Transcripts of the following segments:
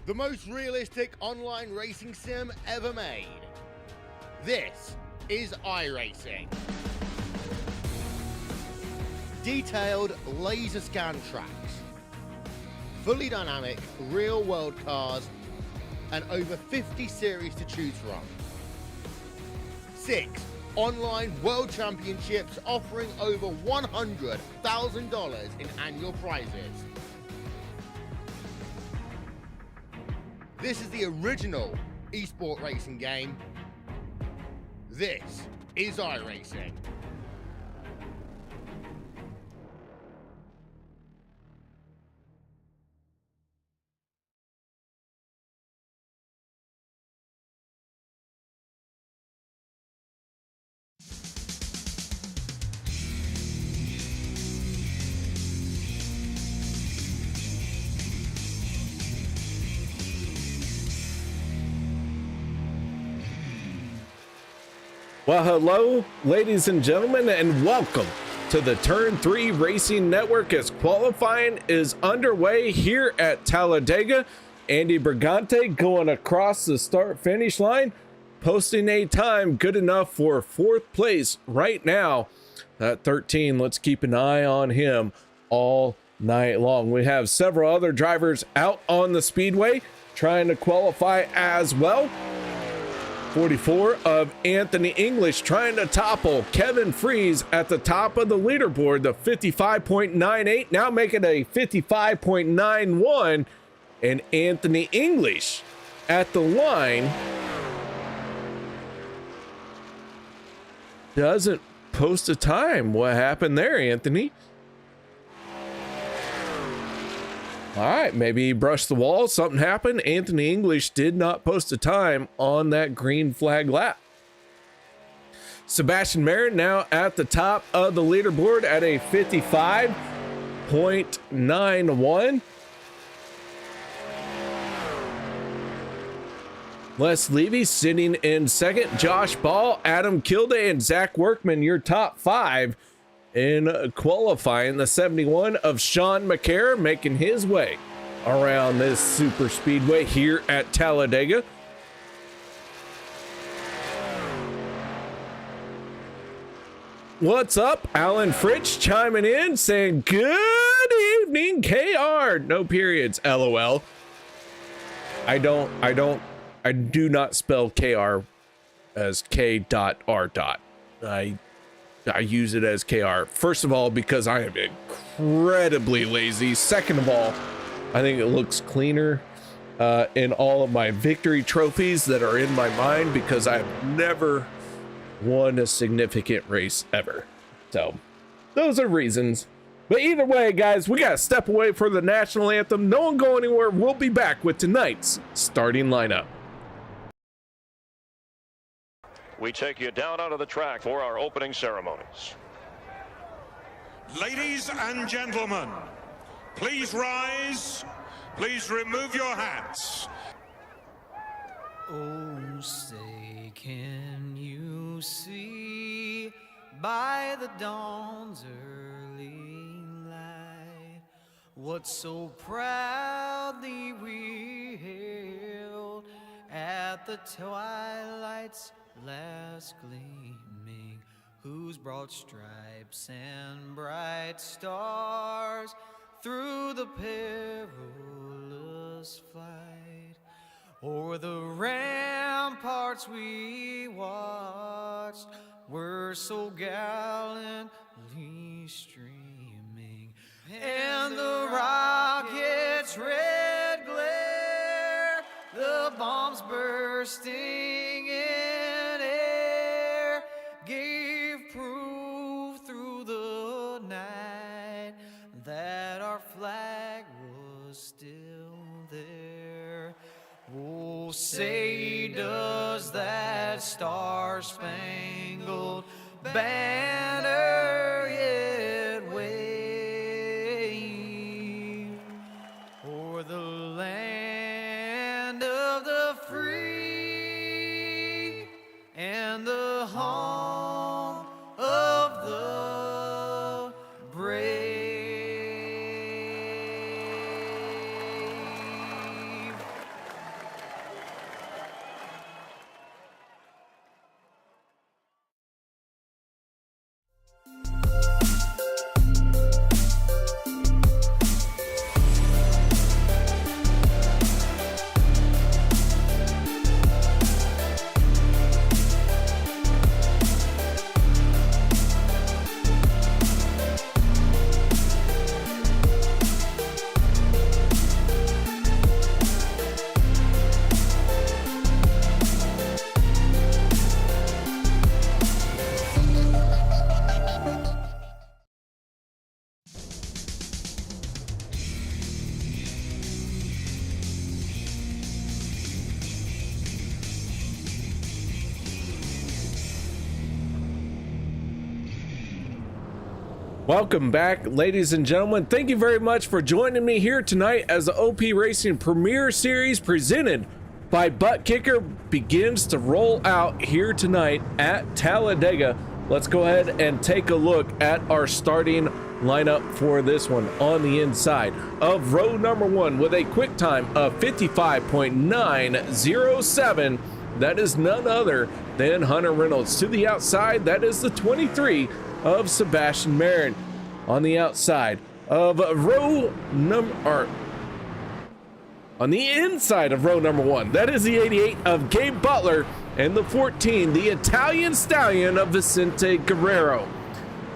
the most realistic online racing sim ever made. This is iRacing. Detailed laser scan tracks, fully dynamic real-world cars, and over 50 series to choose from. 6 online world championships offering over $100,000 in annual prizes. This is the original esport racing game. This is iRacing. Well, hello, ladies and gentlemen, and welcome to the Turn 3 Racing Network as qualifying is underway here at Talladega. Andy Brigante going across the start-finish line, posting a time good enough for 4th place right now at 13. Let's keep an eye on him all night long. We have several other drivers out on the speedway trying to qualify as well. 44 of Anthony English trying to topple Kevin Freeze at the top of the leaderboard, the 55.98, now making a 55.91, and Anthony English at the line doesn't post a time. What happened there, Anthony? All right, maybe he brushed the wall, something happened. Anthony English did not post a time on that green flag lap. Sebastian Merritt now at the top of the leaderboard at a 55.91. Les Levy sitting in second. Josh Ball, Adam Kilday, and Zach Workman, your top 5 in qualifying. The 71 of Sean McCarr making his way around this super speedway here at Talladega. What's up? Alan Fritsch chiming in saying good evening, KR. No periods, LOL. I do not spell KR as K.R. I use it as KR. First of all, because I am incredibly lazy. Second of all, I think it looks cleaner in all of my victory trophies that are in my mind because I've never won a significant race ever. So those are reasons. But either way, guys, we got to step away for the national anthem. No one go anywhere. We'll be back with tonight's starting lineup. We take you down onto the track for our opening ceremonies. Ladies and gentlemen, please rise. Please remove your hats. Oh, say, can you see by the dawn's early light what so proudly we hailed at the twilight's last gleaming, whose broad stripes and bright stars through the perilous flight o'er the ramparts we watched were so gallantly streaming, and the rocket's red glare, the bombs bursting in air, gave proof through the night that our flag was still there. Oh, say does that star-spangled banner yet wave o'er the land of the free and the home of the brave? Welcome back, ladies and gentlemen. Thank you very much for joining me here tonight as the OP Racing Premier Series presented by Butt Kicker begins to roll out here tonight at Talladega. Let's go ahead and take a look at our starting lineup for this one. On the inside of row number 1 with a quick time of 55.907, that is none other than Hunter Reynolds. To the outside, that is the 23 of Sebastian Marin. On the outside of on the inside of row number 1, that is the 88 of Gabe Butler, and the 14, the Italian Stallion of Vicente Guerrero.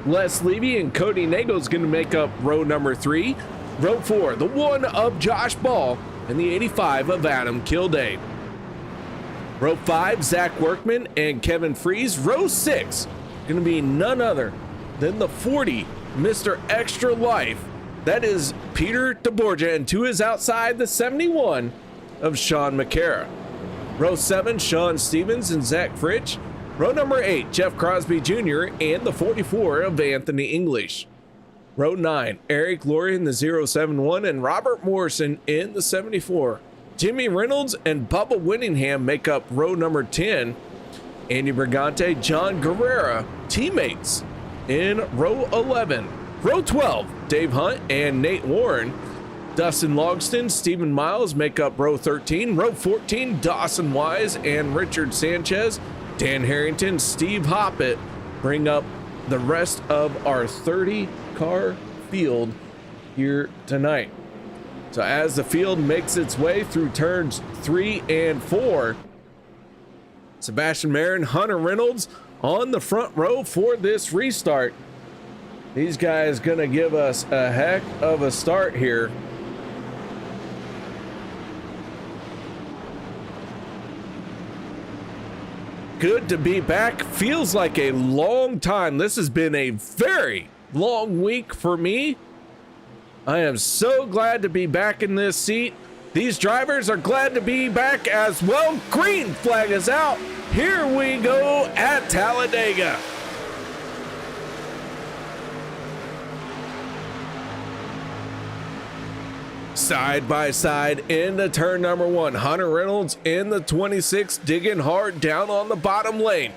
Les Levy and Cody Nagel's going to make up row number 3. Row 4, the 1 of Josh Ball, and the 85 of Adam Kilday. Row 5, Zach Workman and Kevin Fries. Row 6, going to be none other than the 40, Mr. Extra Life. That is Peter DeBorgia, and to his outside, the 71 of Sean McCara. Row 7, Sean Stevens and Zach Fritsch. Row number 8, Jeff Crosby Jr. and the 44 of Anthony English. Row 9, Eric Lorien, the 071, and Robert Morrison in the 74. Jimmy Reynolds and Bubba Winningham make up row number 10. Andy Brigante, John Guerrera, teammates in row 11. Row 12, Dave Hunt and Nate Warren. Dustin Logston, Stephen Miles make up row 13. Row 14, Dawson Wise and Richard Sanchez. Dan Harrington, Steve Hoppett bring up the rest of our 30-car field here tonight. So as the field makes its way through turns 3 and 4, Sebastian Marin, Hunter Reynolds on the front row for this restart. These guys gonna give us a heck of a start here. Good to be back. Feels like a long time. This has been a very long week for me. I am so glad to be back in this seat. These drivers are glad to be back as well. Green flag is out. Here we go at Talladega. Side by side into turn number 1. Hunter Reynolds in the 26, digging hard down on the bottom lane.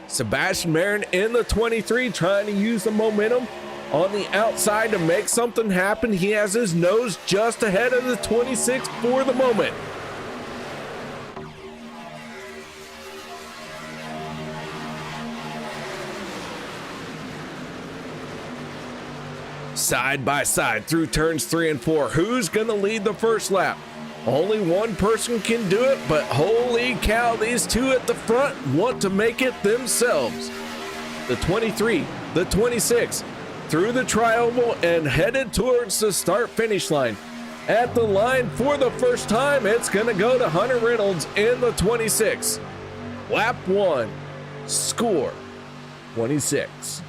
Sebastian Marin in the 23, trying to use the momentum on the outside to make something happen. He has his nose just ahead of the 26 for the moment. Side by side through turns 3 and 4. Who's gonna lead the first lap? Only one person can do it, but holy cow, these two at the front want to make it themselves. The 23, the 26, through the tri-oval and headed towards the start-finish line. At the line for the first time, it's gonna go to Hunter Reynolds in the 26. Lap 1, score 26.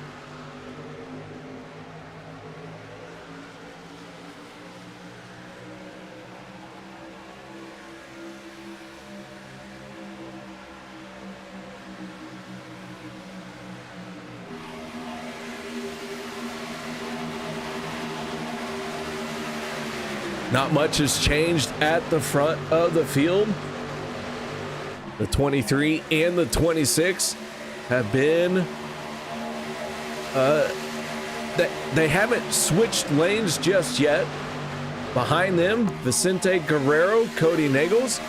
Not much has changed at the front of the field. The 23 and the 26 have been, they haven't switched lanes just yet. Behind them, Vicente Guerrero, Cody Nagels.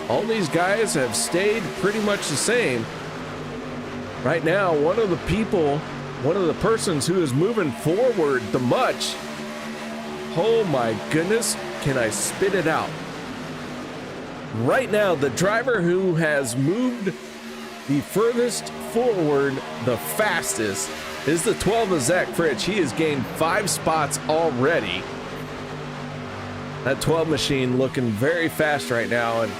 All these guys have stayed pretty much the same. Right now, one of the persons who is moving forward the much, oh my goodness, can I spit it out? Right now, the driver who has moved the furthest forward the fastest is the 12 of Zach Fritsch. He has gained 5 spots already. That 12 machine looking very fast right now, and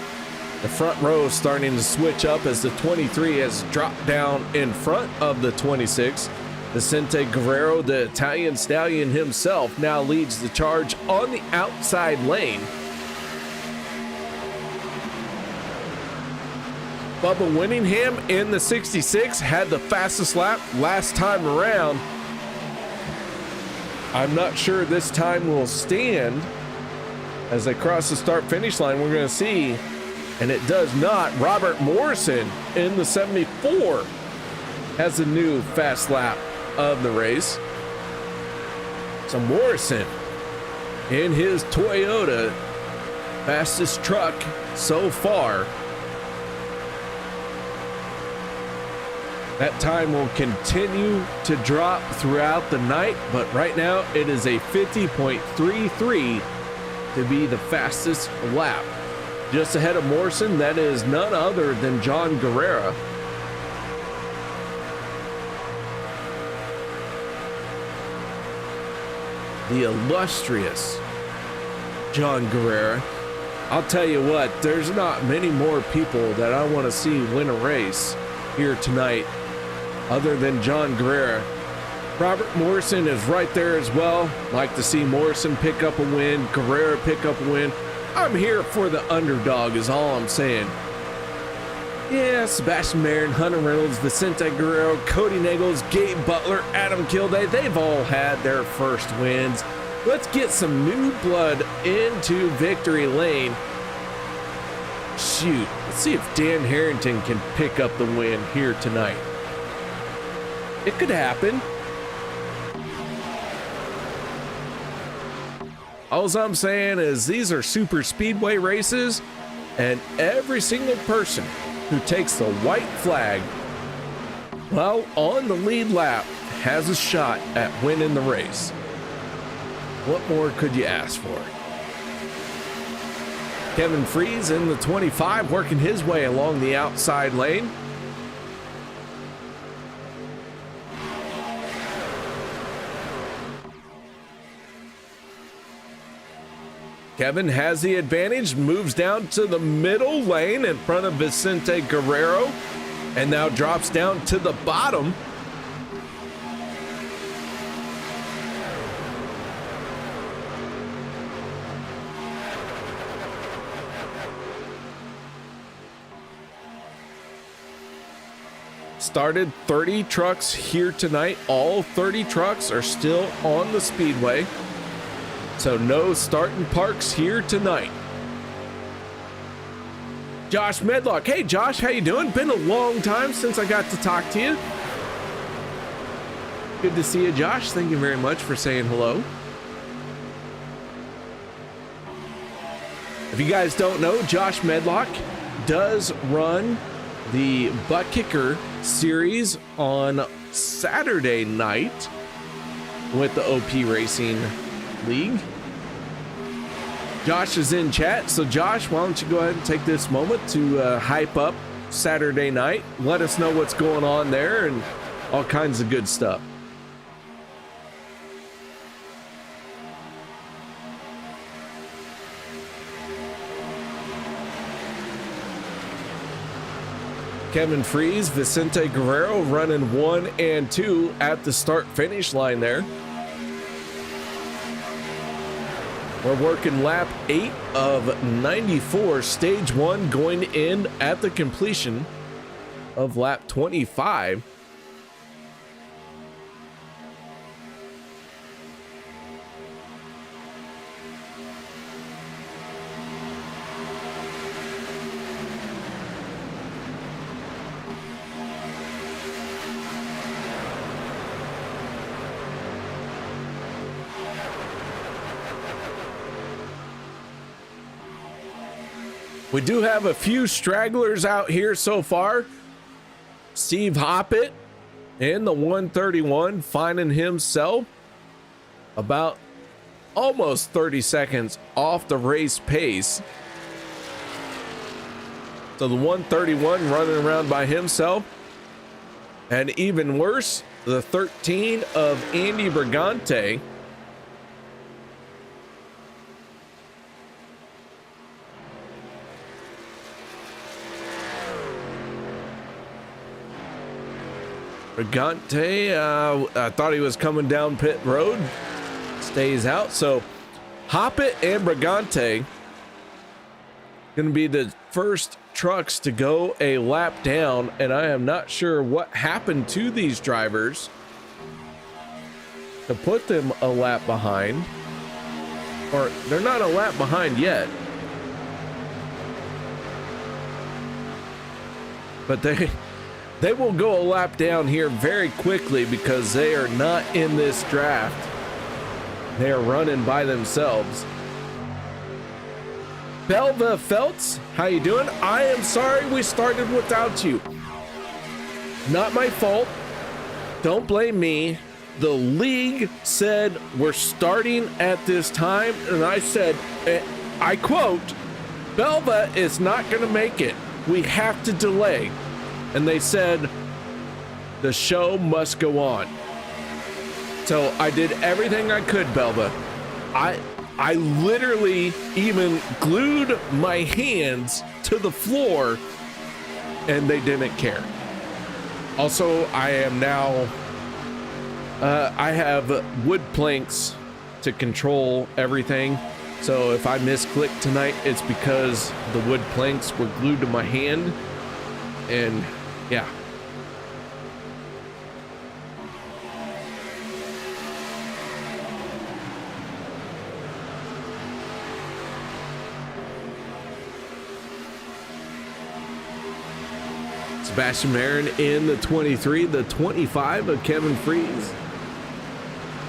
the front row is starting to switch up as the 23 has dropped down in front of the 26. Vicente Guerrero, the Italian Stallion himself, now leads the charge on the outside lane. Bubba Winningham in the 66 had the fastest lap last time around. I'm not sure this time will stand. As they cross the start finish line, we're going to see, and it does not. Robert Morrison in the 74 has a new fast lap of the race. So Morrison in his Toyota, fastest truck so far. That time will continue to drop throughout the night, but right now it is a 50.33 to be the fastest lap. Just ahead of Morrison, that is none other than John Guerrera. The illustrious John Guerrera. I'll tell you what, there's not many more people that I want to see win a race here tonight other than John Guerrera. Robert Morrison is right there as well. Like to see Morrison pick up a win, Guerrera pick up a win. I'm here for the underdog is all I'm saying. Yeah, Sebastian Marin, Hunter Reynolds, Vicente Guerrero, Cody Nagels, Gabe Butler, Adam Kilday, they've all had their first wins. Let's get some new blood into victory lane. Shoot, let's see if Dan Harrington can pick up the win here tonight. It could happen. All I'm saying is these are super speedway races, and every single person who takes the white flag while on the lead lap has a shot at winning the race. What more could you ask for? Kevin Freeze in the 25 working his way along the outside lane. Kevin has the advantage, moves down to the middle lane in front of Vicente Guerrero, and now drops down to the bottom. Started 30 trucks here tonight. All 30 trucks are still on the speedway. So no starting parks here tonight. Josh Medlock. Hey Josh, how you doing? Been a long time since I got to talk to you. Good to see you, Josh. Thank you very much for saying hello. If you guys don't know, Josh Medlock does run the Butt Kicker series on Saturday night with the OP Racing League. Josh is in chat, so Josh, why don't you go ahead and take this moment to hype up Saturday night. Let us know what's going on there and all kinds of good stuff. Kevin Freeze, Vicente Guerrero running 1 and 2 at the start finish line there. We're working lap 8 of 94, stage 1 going in at the completion of lap 25. We do have a few stragglers out here so far. Steve Hoppett in the 131 finding himself about almost 30 seconds off the race pace. So the 131 running around by himself. And even worse, the 13 of Andy Brigante. Brigante, I thought he was coming down pit road, stays out. So Hoppett and Brigante going to be the first trucks to go a lap down, and I am not sure what happened to these drivers. to put them a lap behind, or they're not a lap behind yet, but they will go a lap down here very quickly because they are not in this draft. They are running by themselves. Belva Feltz, how you doing? I am sorry we started without you. Not my fault. Don't blame me. The league said we're starting at this time, and I said, I quote, Belva is not going to make it. We have to delay. And they said, the show must go on. So I did everything I could, Belva. I literally even glued my hands to the floor, and they didn't care. Also, I am now, I have wood planks to control everything. So if I misclick tonight, it's because the wood planks were glued to my hand. And yeah. Sebastian Marin in the 23, the 25 of Kevin Freeze.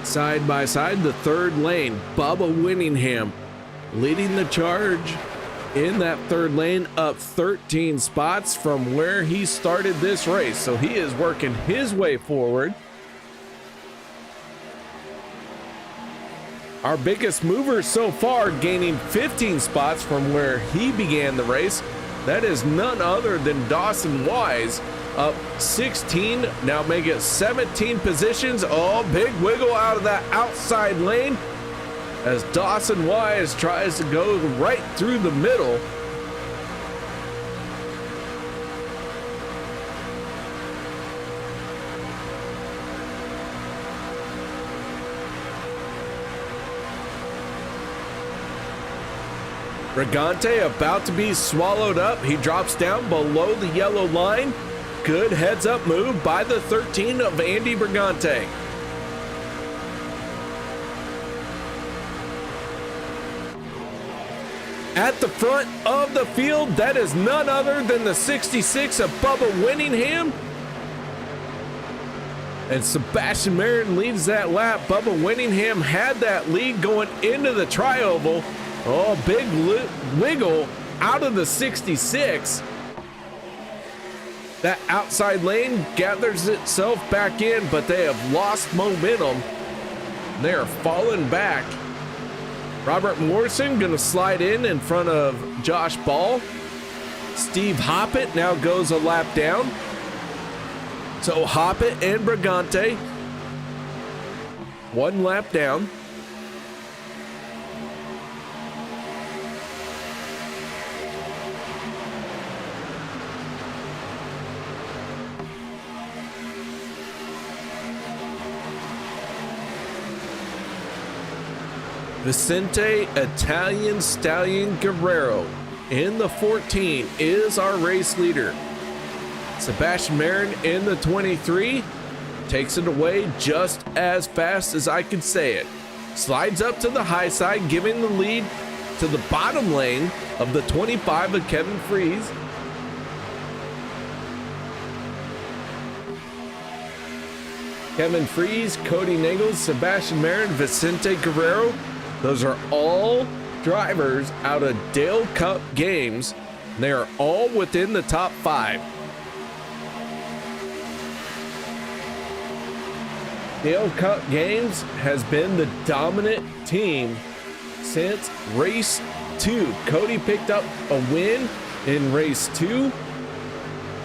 Side by side, the third lane, Bubba Winningham leading the charge in that third lane, up 13 spots from where he started this race. So he is working his way forward. Our biggest mover so far, gaining 15 spots from where he began the race. That is none other than Dawson Wise, up 16, now make it 17 positions. Oh, big wiggle out of that outside lane as Dawson Wise tries to go right through the middle. Brigante about to be swallowed up. He drops down below the yellow line. Good heads up move by the 13 of Andy Brigante. At the front of the field, that is none other than the 66 of Bubba Winningham. And Sebastian Marin leads that lap. Bubba Winningham had that lead going into the tri-oval. Oh, big wiggle out of the 66. That outside lane gathers itself back in, but they have lost momentum. They are falling back. Robert Morrison going to slide in front of Josh Ball. Steve Hoppett now goes a lap down. So Hoppett and Brigante, one lap down. Vicente Italian Stallion Guerrero in the 14 is our race leader. Sebastian Marin in the 23 takes it away just as fast as I can say it. Slides up to the high side, giving the lead to the bottom lane of the 25 of Kevin Freeze. Kevin Freeze, Cody Nagels, Sebastian Marin, Vicente Guerrero. Those are all drivers out of Dale Cup games. They are all within the top 5. Dale Cup games has been the dominant team since race 2. Cody picked up a win in race 2.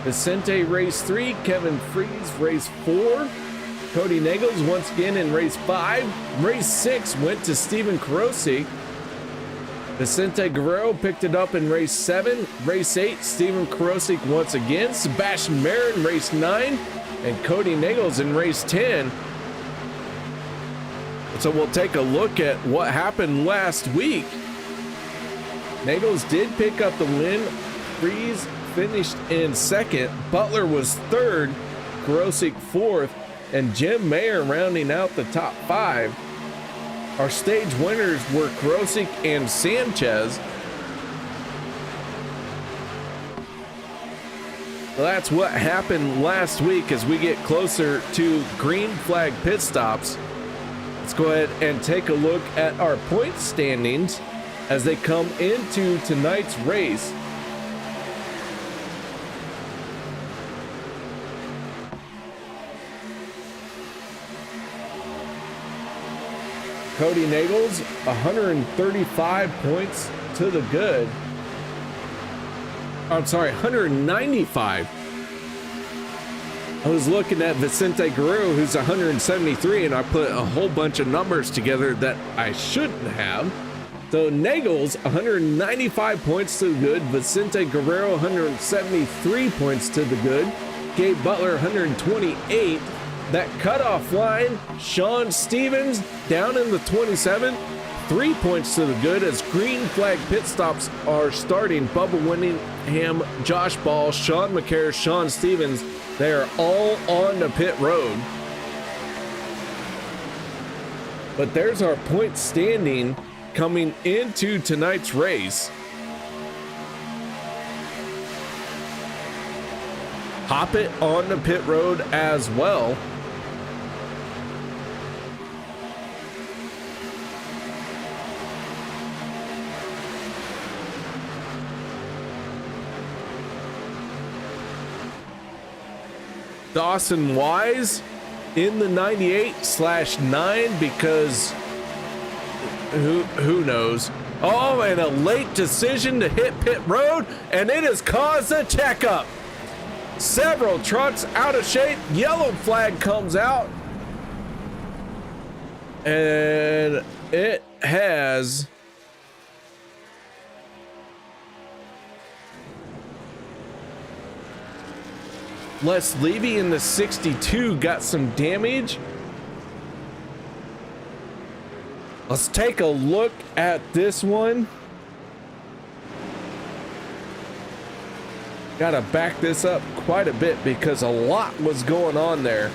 Vicente race 3. Kevin Freeze race 4. Cody Nagels once again in race 5. Race 6 went to Steven Karosik. Vicente Guerrero picked it up in race 7. Race 8, Steven Karosik once again. Sebastian Marin race 9. And Cody Nagels in race 10. So we'll take a look at what happened last week. Nagels did pick up the win. Freeze finished in second. Butler was third. Karosik fourth. and Jim Mayer rounding out the top 5. Our stage winners were Krosik and Sanchez. Well, that's what happened last week as we get closer to green flag pit stops. Let's go ahead and take a look at our point standings as they come into tonight's race. Cody Nagels, 135 points to the good. I'm sorry, 195. I was looking at Vicente Guerrero, who's 173, and I put a whole bunch of numbers together that I shouldn't have. So Nagels, 195 points to the good. Vicente Guerrero, 173 points to the good. Gabe Butler, 128. That cutoff line, Sean Stevens down in the 27, 3 points to the good as green flag pit stops are starting. Bubba Winningham, Josh Ball, Sean McCare, Sean Stevens, they are all on the pit road. But there's our point standing coming into tonight's race. Hop it on the pit road as well. Dawson Wise in the 98/9 because who knows. Oh, and a late decision to hit pit road, and it has caused a checkup. Several trucks out of shape. Yellow flag comes out, and it has Les Levy in the 62 got some damage. Let's take a look at this one. Gotta back this up quite a bit because a lot was going on there.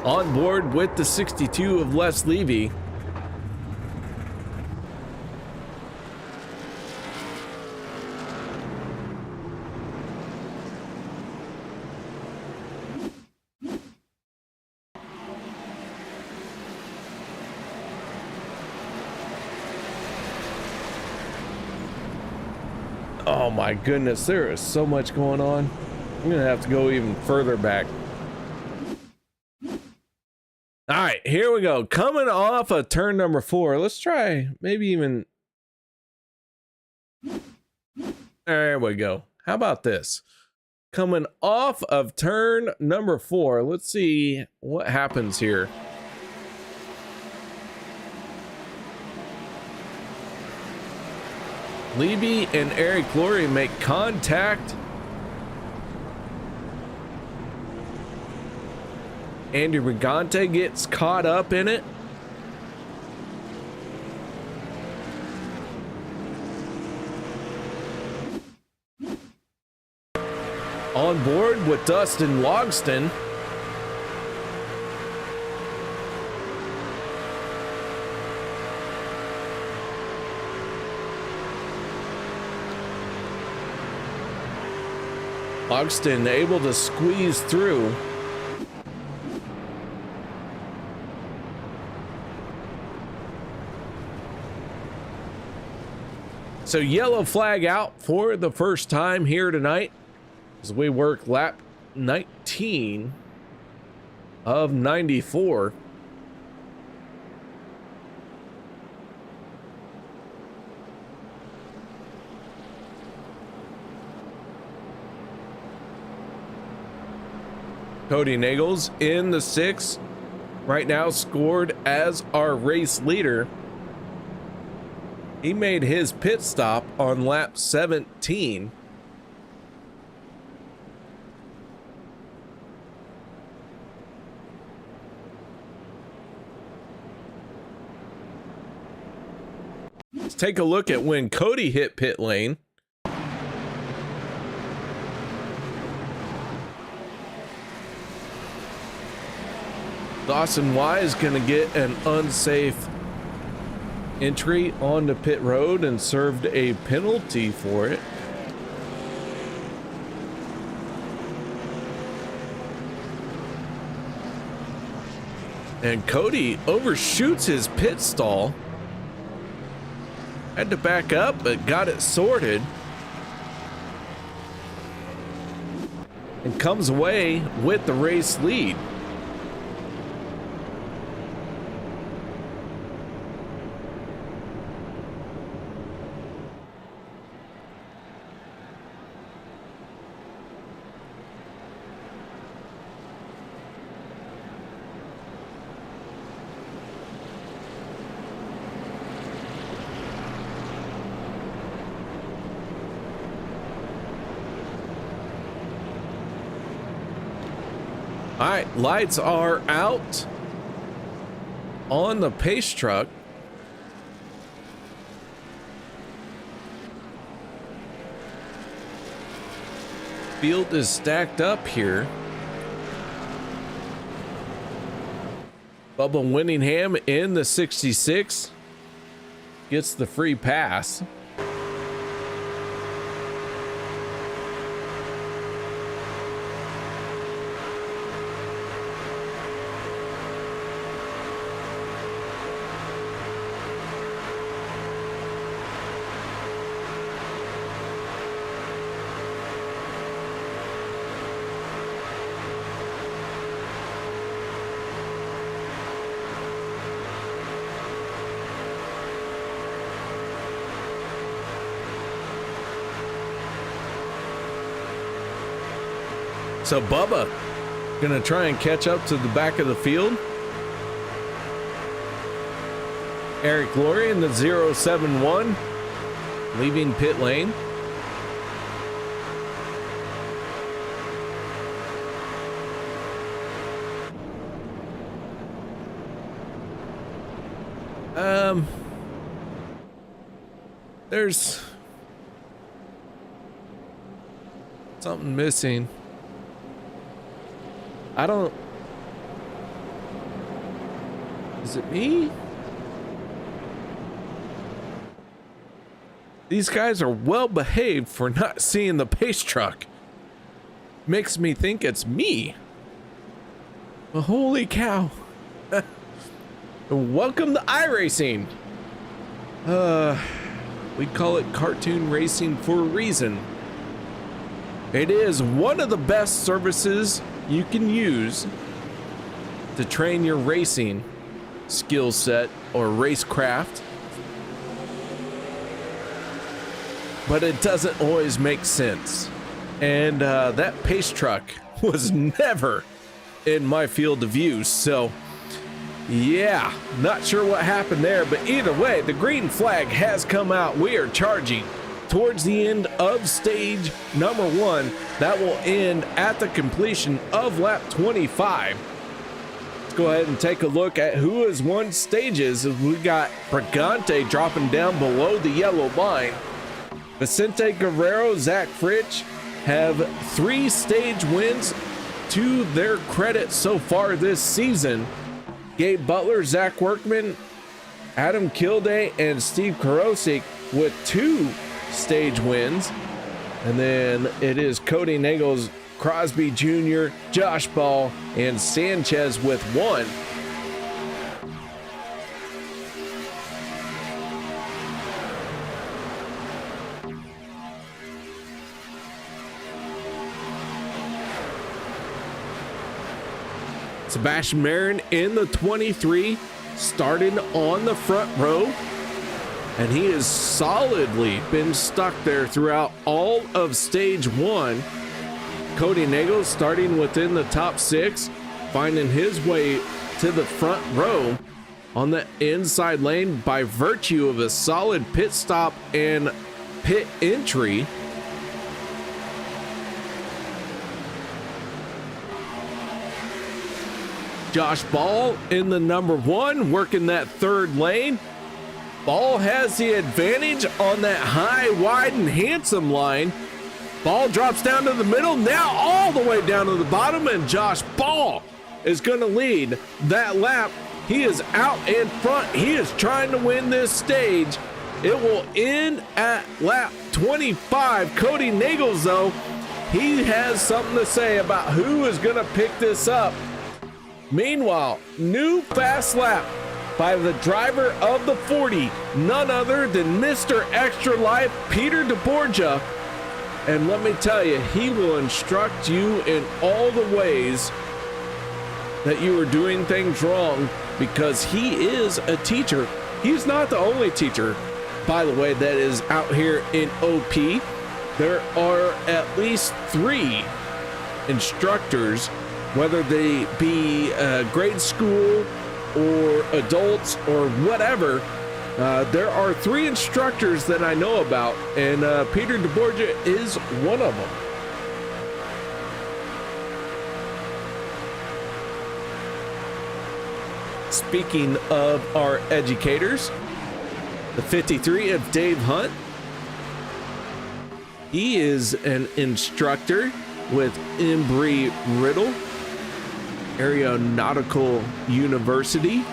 On board with the 62 of Les Levy. Oh my goodness, there is so much going on. I'm gonna have to go even further back. All right, here we go. Coming off of turn number 4. Let's try maybe even. There we go. How about this? Coming off of turn number 4. Let's see what happens here. Levy and Eric Laurie make contact. Andy Brigante gets caught up in it. On board with Dustin Logston. Logston able to squeeze through. So yellow flag out for the first time here tonight as we work lap 19 of 94. Cody Nagels in the 6 right now, scored as our race leader. He made his pit stop on lap 17. Let's take a look at when Cody hit pit lane. Dawson Y is going to get an unsafe entry onto pit road and served a penalty for it. And Cody overshoots his pit stall. Had to back up, but got it sorted. And comes away with the race lead. All right, lights are out on the pace truck. Field is stacked up here. Bubba Winningham in the 66 gets the free pass. So Bubba gonna try and catch up to the back of the field. Eric Laurie in the 071 leaving pit lane. There's something missing. Is it me? These guys are well behaved for not seeing the pace truck. Makes me think it's me. Well, holy cow. Welcome to iRacing. We call it cartoon racing for a reason. It is one of the best services you can use to train your racing skill set or racecraft. But it doesn't always make sense. And that pace truck was never in my field of view. So yeah, not sure what happened there, but either way, the green flag has come out. We are charging towards the end of stage number 1. That will end at the completion of lap 25. Let's go ahead and take a look at who has won stages. We got Brigante dropping down below the yellow line. Vicente Guerrero, Zach Fritsch have 3 stage wins to their credit so far this season. Gabe Butler, Zach Workman, Adam Kilday, and Steve Karosik with 2 stage wins. And then it is Cody Nagels, Crosby Jr., Josh Ball, and Sanchez with 1. Sebastian Marin in the 23, starting on the front row, and he has solidly been stuck there throughout all of stage 1. Cody Nagel starting within the top 6, finding his way to the front row on the inside lane by virtue of a solid pit stop and pit entry. Josh Ball in the number 1, working that third lane. Ball has the advantage on that high, wide, and handsome line. Ball drops down to the middle, now all the way down to the bottom, and Josh Ball is going to lead that lap. He is out in front. He is trying to win this stage. It will end at lap 25. Cody Nagels, though, he has something to say about who is going to pick this up. Meanwhile, new fast lap by the driver of the 40, none other than Mr. Extra Life, Peter DeBorgia. And let me tell you, he will instruct you in all the ways that you are doing things wrong, because he is a teacher. He's not the only teacher, by the way, that is out here in OP. There are at least 3 instructors, whether they be grade school or adults or whatever. There are 3 instructors that I know about, and Peter DeBorgia is one of them. Speaking of our educators, the 53 of Dave Hunt. He is an instructor with Embry-Riddle Aeronautical University.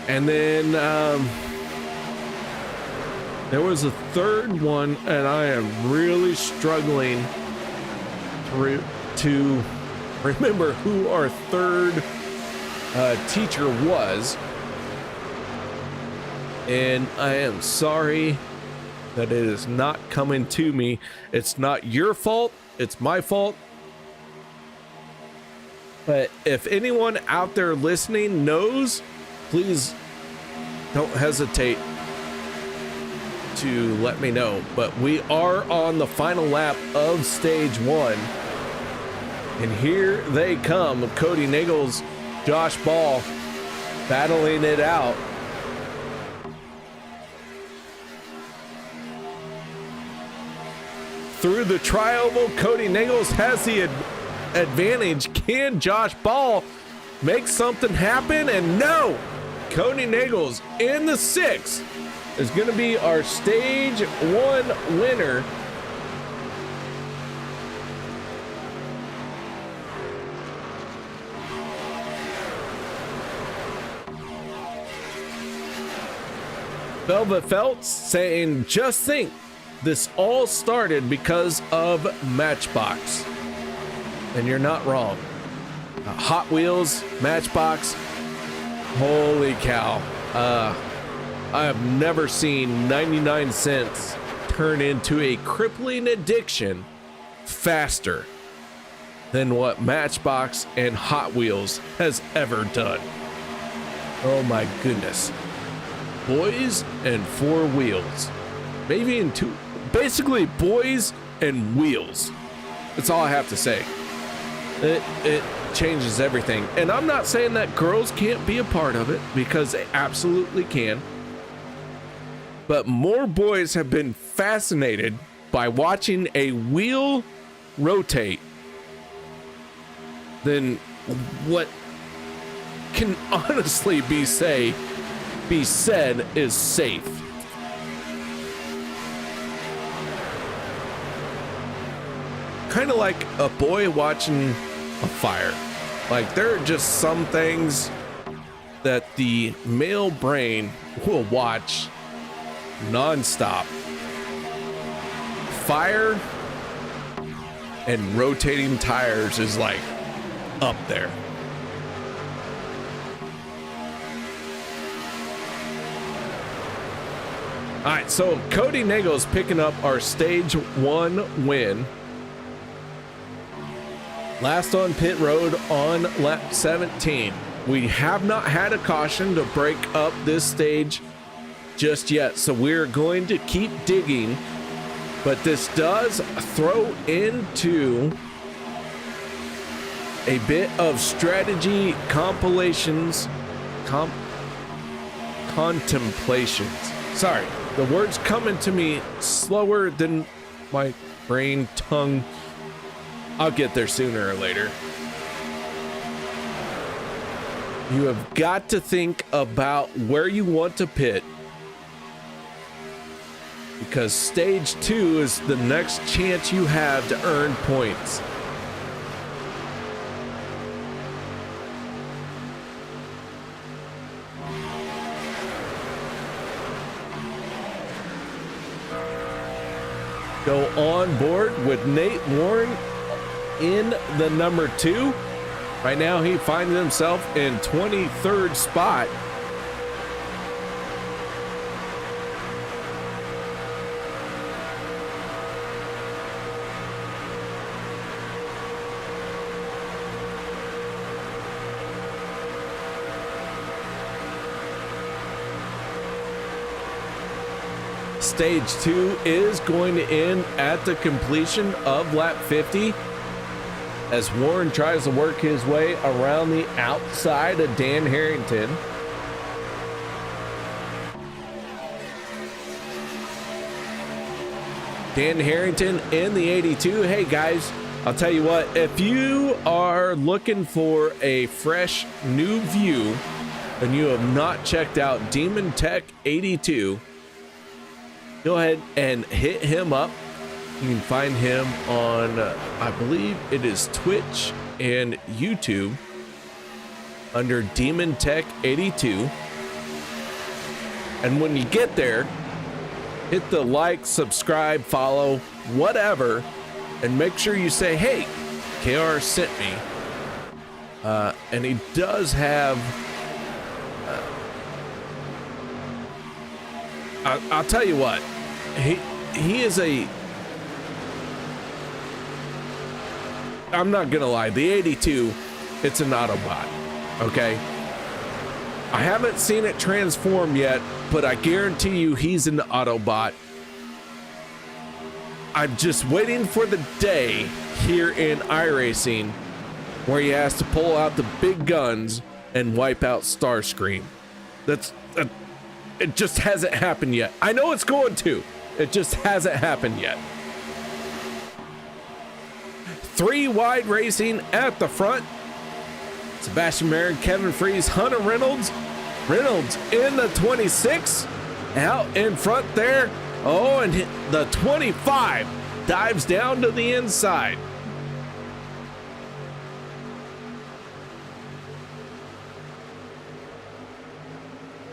And then there was a third one, and I am really struggling to remember who our third teacher was. And I am sorry that it is not coming to me. It's not your fault, it's my fault. But if anyone out there listening knows, please don't hesitate to let me know. But we are on the final lap of stage 1. And here they come. Cody Nagels, Josh Ball battling it out. Through the trioval, Cody Nagels has the advantage. Can Josh Ball make something happen? And no! Cody Nagels in the 6 is going to be our stage 1 winner. Velvet Feltz saying, just think, this all started because of Matchbox. And you're not wrong. Hot Wheels, Matchbox, holy cow. I have never seen 99 cents turn into a crippling addiction faster than what Matchbox and Hot Wheels has ever done. Oh my goodness. Boys and 4 wheels. Maybe in 2. Basically, boys and wheels. That's all I have to say. It changes everything. And I'm not saying that girls can't be a part of it, because they absolutely can. But more boys have been fascinated by watching a wheel rotate than what can honestly be said is safe. Kind of like a boy watching a fire. Like, there are just some things that the male brain will watch nonstop. Fire and rotating tires is like up there. All right, so Cody Nagels picking up our stage 1 win. Last on pit road on lap 17. We have not had a caution to break up this stage just yet, so we're going to keep digging. But this does throw into a bit of strategy contemplations. Sorry, The words coming to me slower than my brain, tongue. I'll get there sooner or later. You have got to think about where you want to pit, because stage 2 is the next chance you have to earn points. Go on board with Nate Warren in the number 2. Right now he finds himself in 23rd spot. Stage 2 is going to end at the completion of lap 50 as Warren tries to work his way around the outside of Dan Harrington. Dan Harrington in the 82. Hey guys, I'll tell you what, if you are looking for a fresh new view and you have not checked out Demon Tech 82, go ahead and hit him up. You can find him on, I believe it is Twitch and YouTube under Demon Tech 82. And when you get there, hit the like, subscribe, follow, whatever, and make sure you say, hey, KR sent me. And he does have, I'll tell you what, he is a, I'm not gonna lie, the 82, it's an Autobot, okay? I haven't seen it transform yet, but I guarantee you he's an Autobot. I'm just waiting for the day here in iRacing where he has to pull out the big guns and wipe out Starscream. It just hasn't happened yet. I know it's going to. It just hasn't happened yet. 3 wide racing at the front. Sebastian Marin, Kevin Freese, Hunter Reynolds. Reynolds in the 26. Out in front there. Oh, and the 25 dives down to the inside.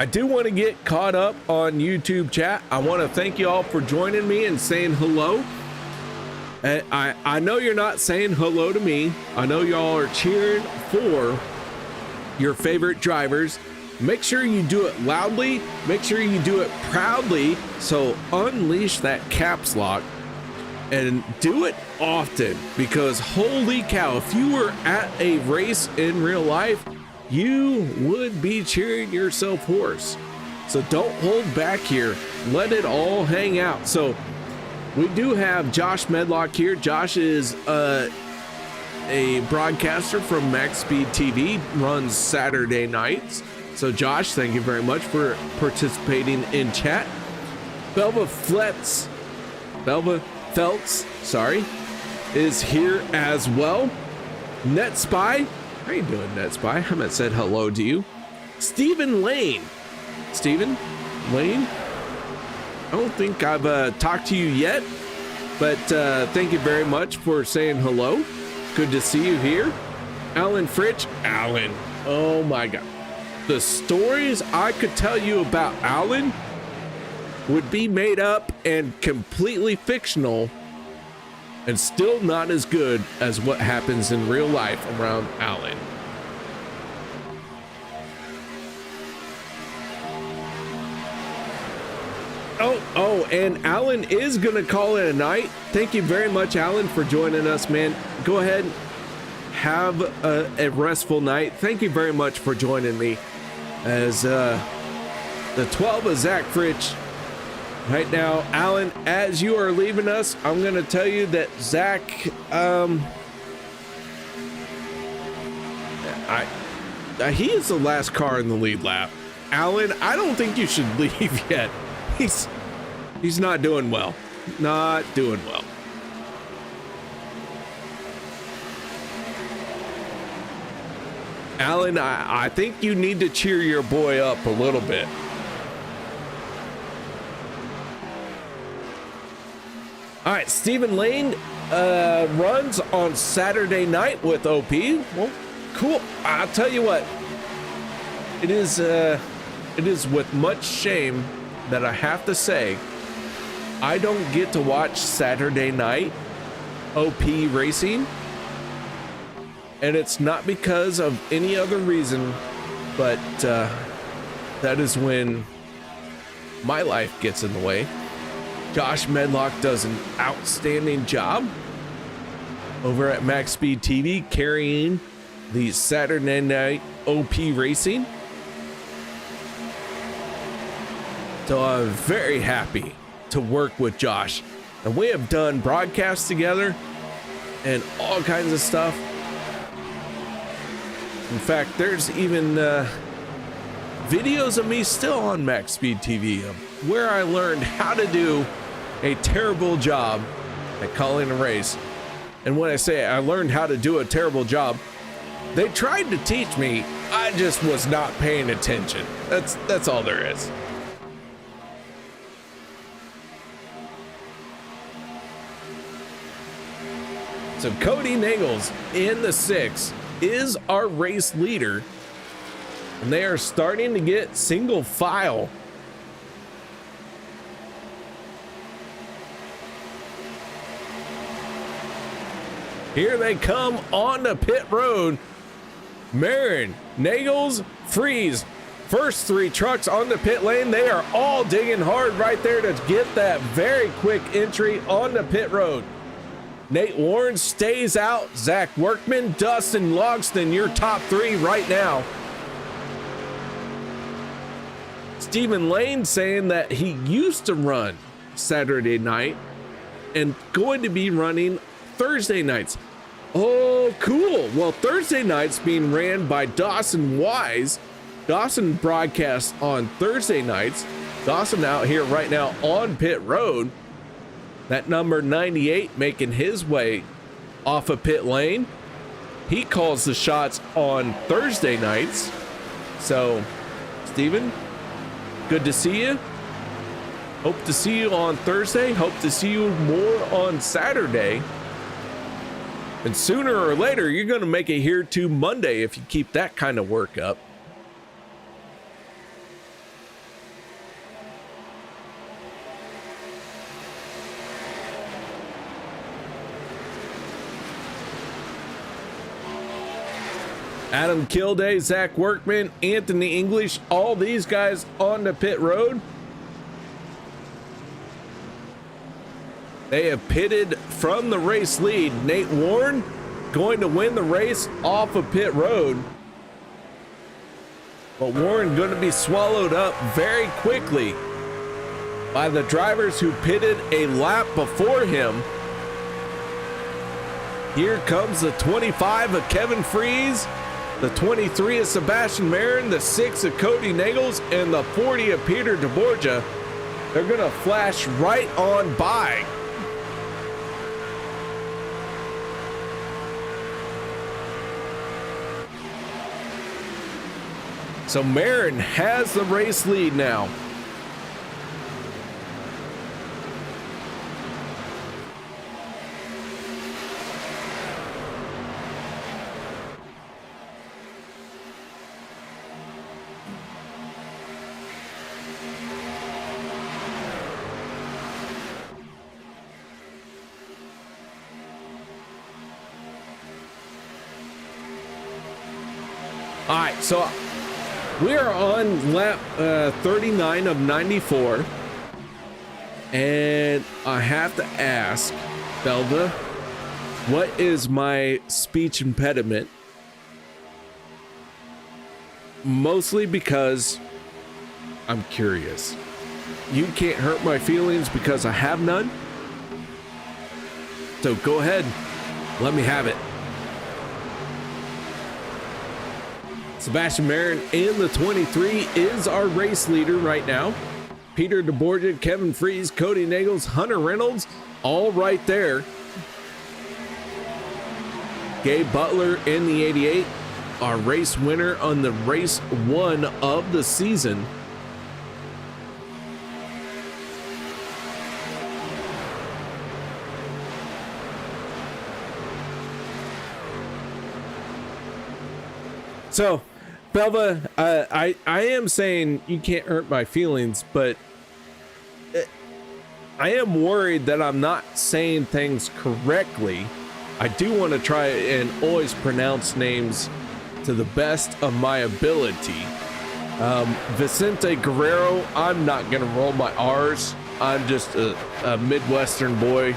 I do want to get caught up on YouTube chat. I want to thank you all for joining me and saying hello. I know you're not saying hello to me. I know y'all are cheering for your favorite drivers. Make sure you do it loudly. Make sure you do it proudly. So unleash that caps lock and do it often, because holy cow, if you were at a race in real life, you would be cheering yourself hoarse. So don't hold back here. Let it all hang out. So we do have Josh Medlock here. Josh is a broadcaster from Max Speed TV, runs Saturday nights. So Josh, thank you very much for participating in chat. Belva Feltz, sorry, is here as well. NetSpy, how you doing, NetSpy? I haven't said hello to you. Stephen Lane. Stephen Lane? I don't think I've talked to you yet, but thank you very much for saying hello. Good to see you here. Alan Fritch. Alan, oh my God. The stories I could tell you about Alan would be made up and completely fictional and still not as good as what happens in real life around Alan. Oh, and Alan is gonna call it a night. Thank you very much, Alan, for joining us, man. Go ahead, have a restful night. Thank you very much for joining me as the 12 of Zach Fritch. Right now, Alan, as you are leaving us, I'm gonna tell you that Zach, he is the last car in the lead lap. Alan, I don't think you should leave yet. He's not doing well. Not doing well. Alan, I think you need to cheer your boy up a little bit. All right, Stephen Lane runs on Saturday night with OP. Well, cool. I'll tell you what. It is with much shame that I have to say I don't get to watch Saturday night OP racing. And it's not because of any other reason, but that is when my life gets in the way. Josh Medlock does an outstanding job over at Max Speed TV carrying the Saturday night OP racing. So I'm very happy to work with Josh. And we have done broadcasts together and all kinds of stuff. In fact, there's even videos of me still on Max Speed TV where I learned how to do a terrible job at calling a race. And when I say I learned how to do a terrible job, they tried to teach me. I just was not paying attention. That's all there is. So Cody Nagels in the 6 is our race leader, and they are starting to get single file. Here they come on the pit road. Marin, Nagels, Freeze, first 3 trucks on the pit lane. They are all digging hard right there to get that very quick entry on the pit road. Nate Warren stays out. Zach Workman, Dustin Logston, your top 3 right now. Stephen Lane saying that he used to run Saturday night and going to be running Thursday nights. Oh, cool. Well, Thursday nights being ran by Dawson Wise. Dawson broadcasts on Thursday nights. Dawson out here right now on pit road. That number 98 making his way off of pit lane. He calls the shots on Thursday nights. So, Steven, good to see you. Hope to see you on Thursday. Hope to see you more on Saturday. And sooner or later, you're going to make it here to Monday if you keep that kind of work up. Adam Kilday, Zach Workman, Anthony English, all these guys on the pit road. They have pitted from the race lead. Nate Warren going to win the race off of pit road. But Warren going to be swallowed up very quickly by the drivers who pitted a lap before him. Here comes the 25 of Kevin Freeze, the 23 of Sebastian Marin, the 6 of Cody Nagels, and the 40 of Peter DeBorgia. They're going to flash right on by. So Marin has the race lead now. All right, so we are on lap 39 of 94, and I have to ask, Belda, what is my speech impediment? Mostly because I'm curious. You can't hurt my feelings because I have none. So go ahead, let me have it. Sebastian Marin in the 23 is our race leader right now. Peter DeBorgia, Kevin Freeze, Cody Nagels, Hunter Reynolds, all right there. Gabe Butler in the 88, our race winner on the race 1 of the season. So, Belva, I am saying you can't hurt my feelings, but I am worried that I'm not saying things correctly. I do want to try and always pronounce names to the best of my ability. Vicente Guerrero, I'm not going to roll my R's. I'm just a Midwestern boy,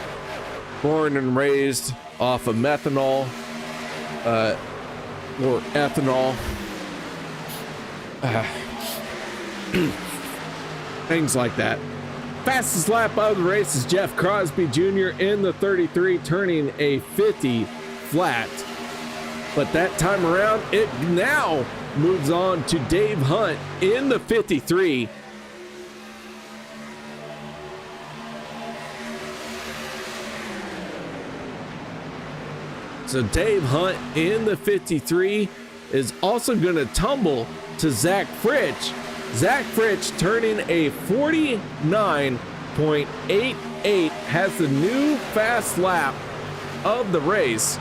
born and raised off of methanol. Or ethanol, things like that. Fastest lap of the race is Jeff Crosby Jr. in the 33, turning a 50 flat. But that time around, it now moves on to Dave Hunt in the 53. So Dave Hunt in the 53 is also going to tumble to Zach Fritsch. Zach Fritsch turning a 49.88 has the new fast lap of the race.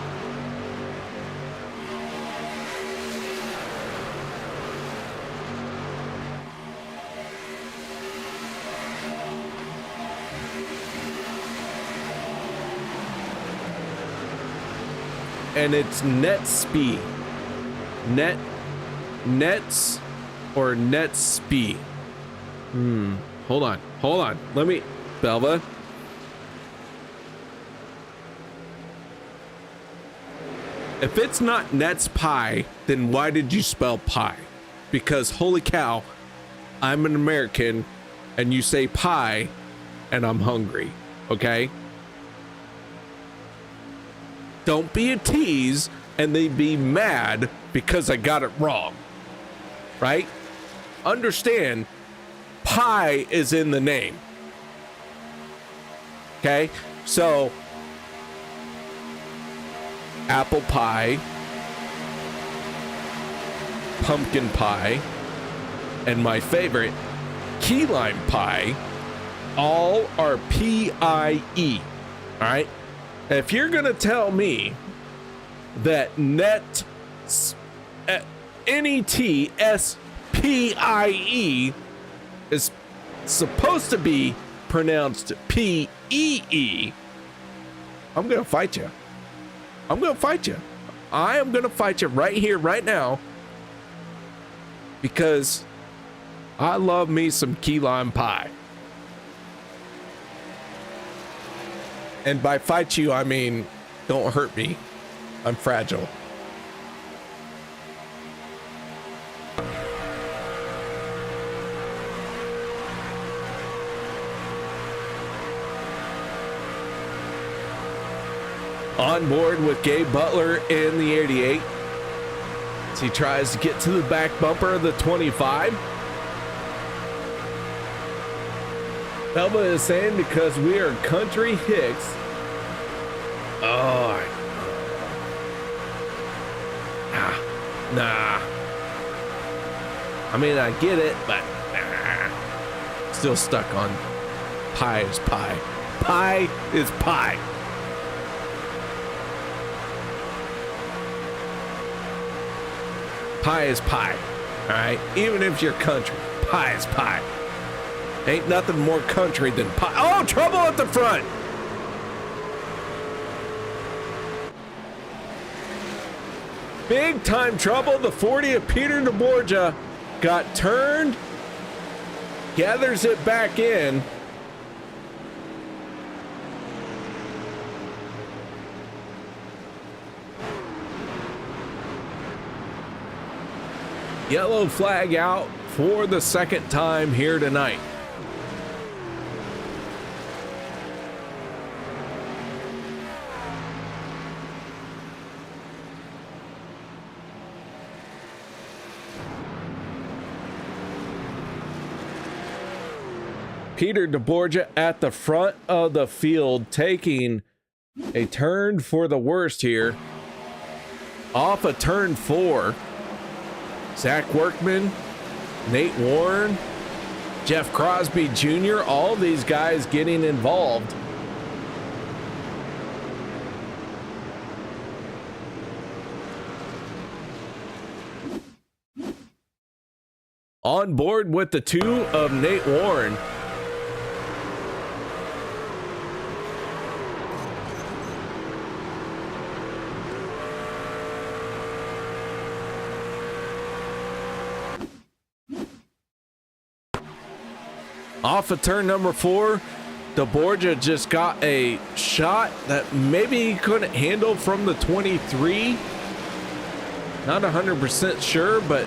And it's net speed. Nets or net speed. Hold on. Let me, Belva. If it's not Nets pie, then why did you spell pie? Because holy cow, I'm an American and you say pie and I'm hungry, okay? Don't be a tease and they be mad because I got it wrong, right? Understand, pie is in the name. Okay, so apple pie, pumpkin pie, and my favorite, key lime pie, all are P-I-E, all right? If you're gonna tell me that N-E-T-S-P-I-E is supposed to be pronounced P-E-E, I'm gonna fight you. I am gonna fight you right here, right now, because I love me some key lime pie. And by fight you, I mean, don't hurt me. I'm fragile. On board with Gabe Butler in the 88. As he tries to get to the back bumper of the 25. Elba is saying because we are country hicks. Oh. Nah. I mean, I get it, but nah. Still stuck on pie is pie. Pie is pie. Pie is pie. All right? Even if you're country, pie is pie. Ain't nothing more country than pie. Oh, trouble at the front. Big time trouble. The 40 of Peter DeBorgia got turned, gathers it back in. Yellow flag out for the second time here tonight. Peter DeBorgia at the front of the field, taking a turn for the worst here. Off of turn 4, Zach Workman, Nate Warren, Jeff Crosby Jr., all these guys getting involved. On board with the 2 of Nate Warren. Off of turn number 4, DeBorgia just got a shot that maybe he couldn't handle from the 23. Not 100% sure, but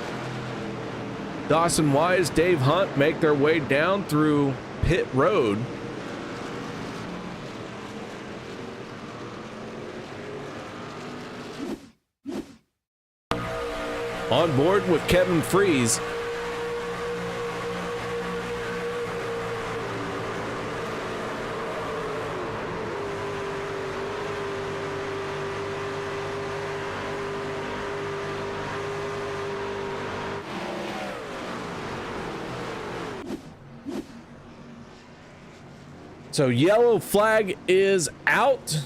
Dawson Wise, Dave Hunt make their way down through pit road. On board with Kevin Freeze. So yellow flag is out.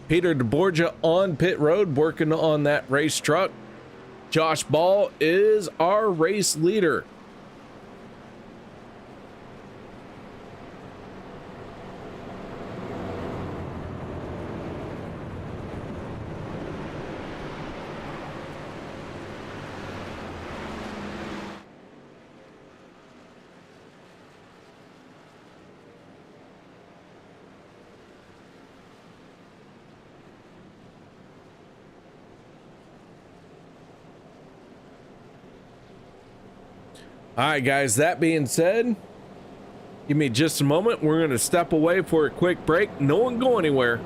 Peter DeBorgia on pit road working on that race truck. Josh Ball is our race leader. All right, guys, that being said, give me just a moment. We're going to step away for a quick break. No one go anywhere.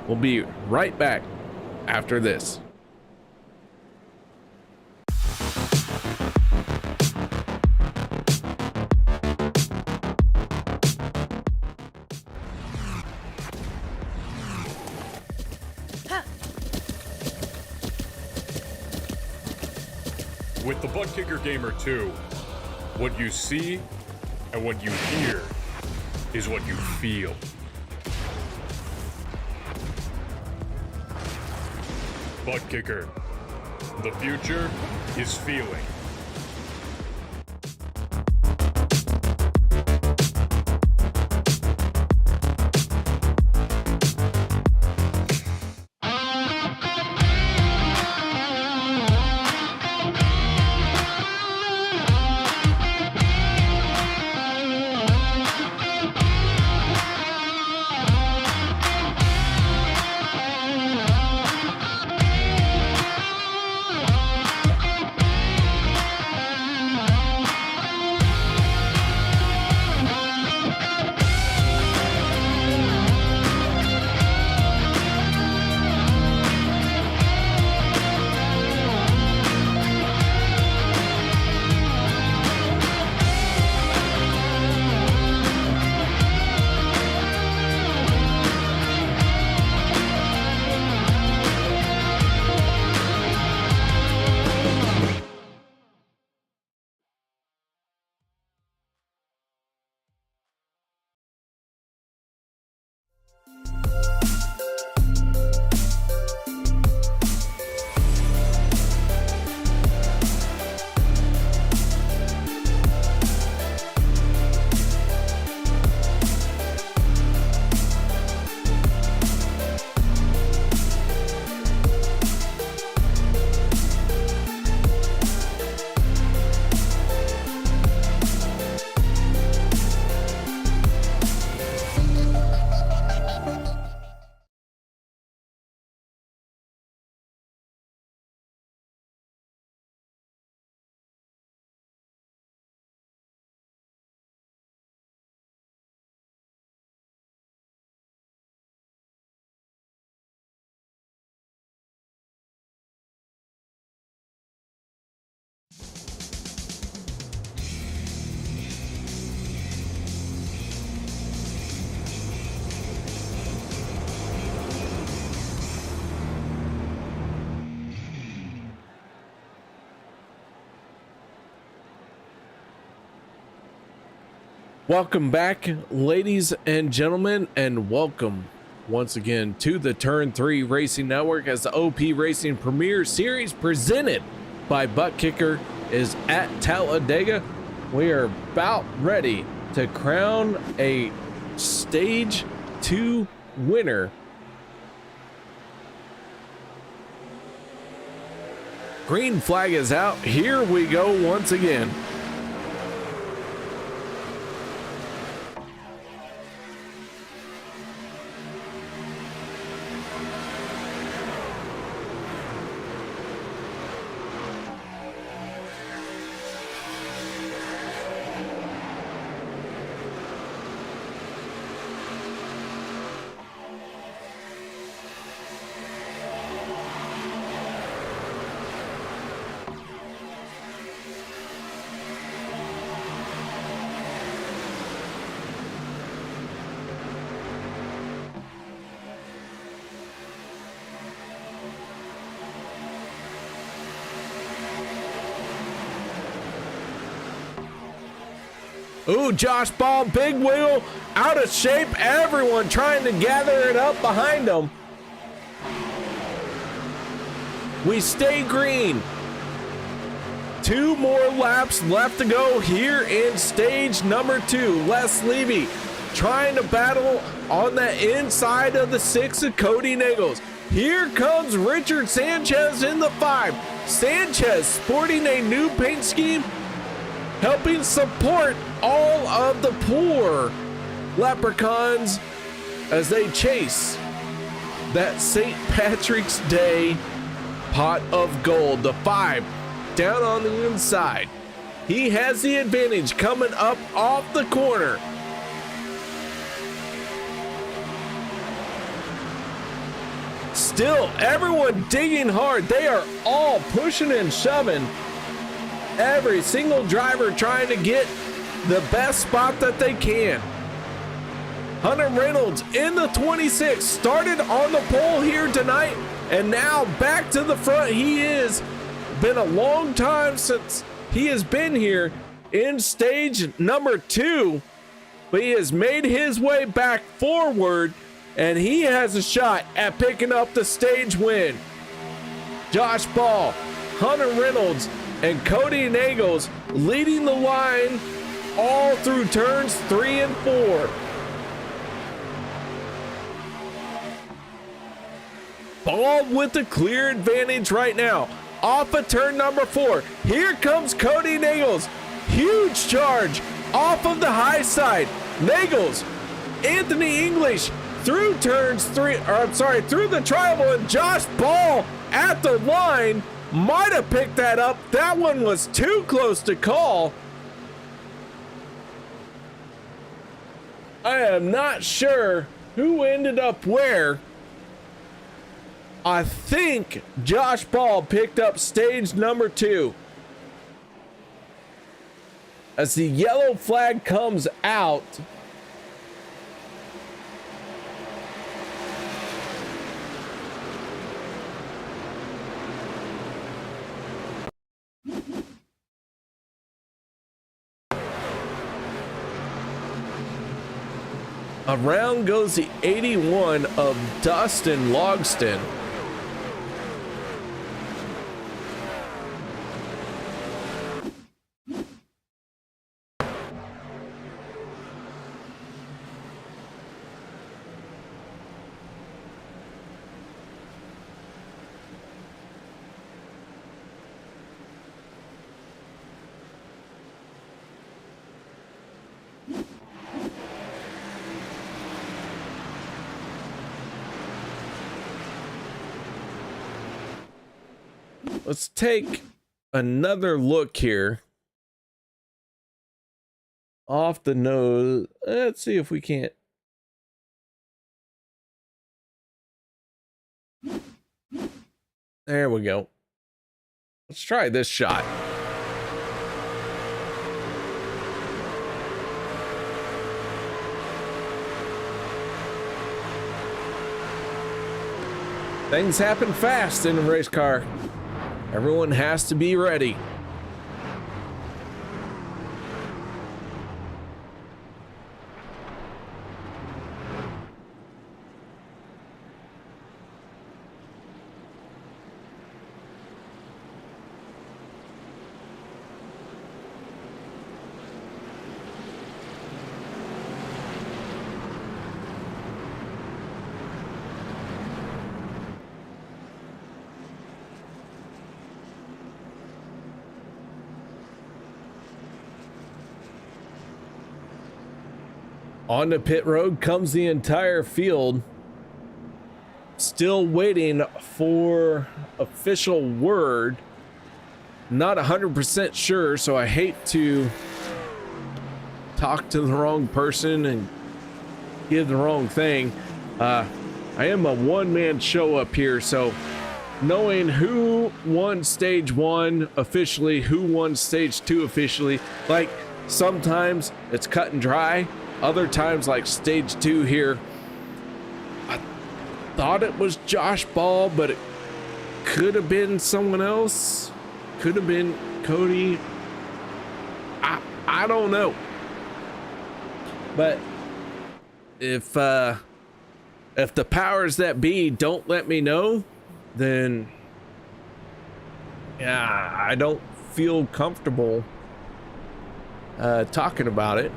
We'll be right back after this. With the Butt Kicker Gamer 2, what you see and what you hear is what you feel. Butt Kicker. The future is feeling. Welcome back, ladies and gentlemen, and welcome once again to the Turn 3 Racing Network as the OP Racing Premier Series presented by Butt Kicker is at Talladega. We are about ready to crown a Stage 2 winner. Green flag is out. Here we go once again. Ooh, Josh Ball, big wheel, out of shape. Everyone trying to gather it up behind him. We stay green. 2 more laps left to go here in stage number 2. Les Levy trying to battle on the inside of the 6 of Cody Nagels. Here comes Richard Sanchez in the 5. Sanchez sporting a new paint scheme, helping support all of the poor leprechauns as they chase that St. Patrick's Day pot of gold. The 5 down on the inside. He has the advantage coming up off the corner. Still, everyone digging hard. They are all pushing and shoving. Every single driver trying to get the best spot that they can. Hunter Reynolds in the 26 started on the pole here tonight and now back to the front. He is been a long time since he has been here in stage number 2, but he has made his way back forward and he has a shot at picking up the stage win. Josh Ball, Hunter Reynolds, and Cody Nagels leading the line all through turns 3 and 4. Ball with the clear advantage right now. Off of turn number 4. Here comes Cody Nagels. Huge charge off of the high side. Nagels, Anthony English through turns 3, through the tribal, and Josh Ball at the line might have picked that up. That one was too close to call. I am not sure who ended up where. I think Josh Ball picked up stage number 2. As the yellow flag comes out, around goes the 81 of Dustin Logston. Let's take another look here. Off the nose. Let's see if we can't. There we go. Let's try this shot. Things happen fast in a race car. Everyone has to be ready. On the pit road comes the entire field. Still waiting for official word. Not 100% sure, so I hate to talk to the wrong person and give the wrong thing. I am a one-man show up here, so knowing who won stage 1 officially, who won stage 2 officially, like sometimes it's cut and dry, other times like stage 2 here, I thought it was Josh Ball, but it could have been someone else, could have been Cody. I don't know, but if the powers that be don't let me know, then yeah, I don't feel comfortable talking about it.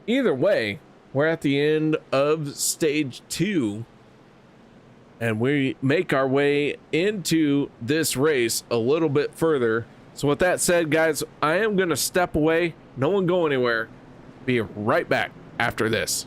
Either way, we're at the end of stage 2 and we make our way into this race a little bit further. So with that said, guys, I am gonna step away. No one go anywhere. Be right back after this.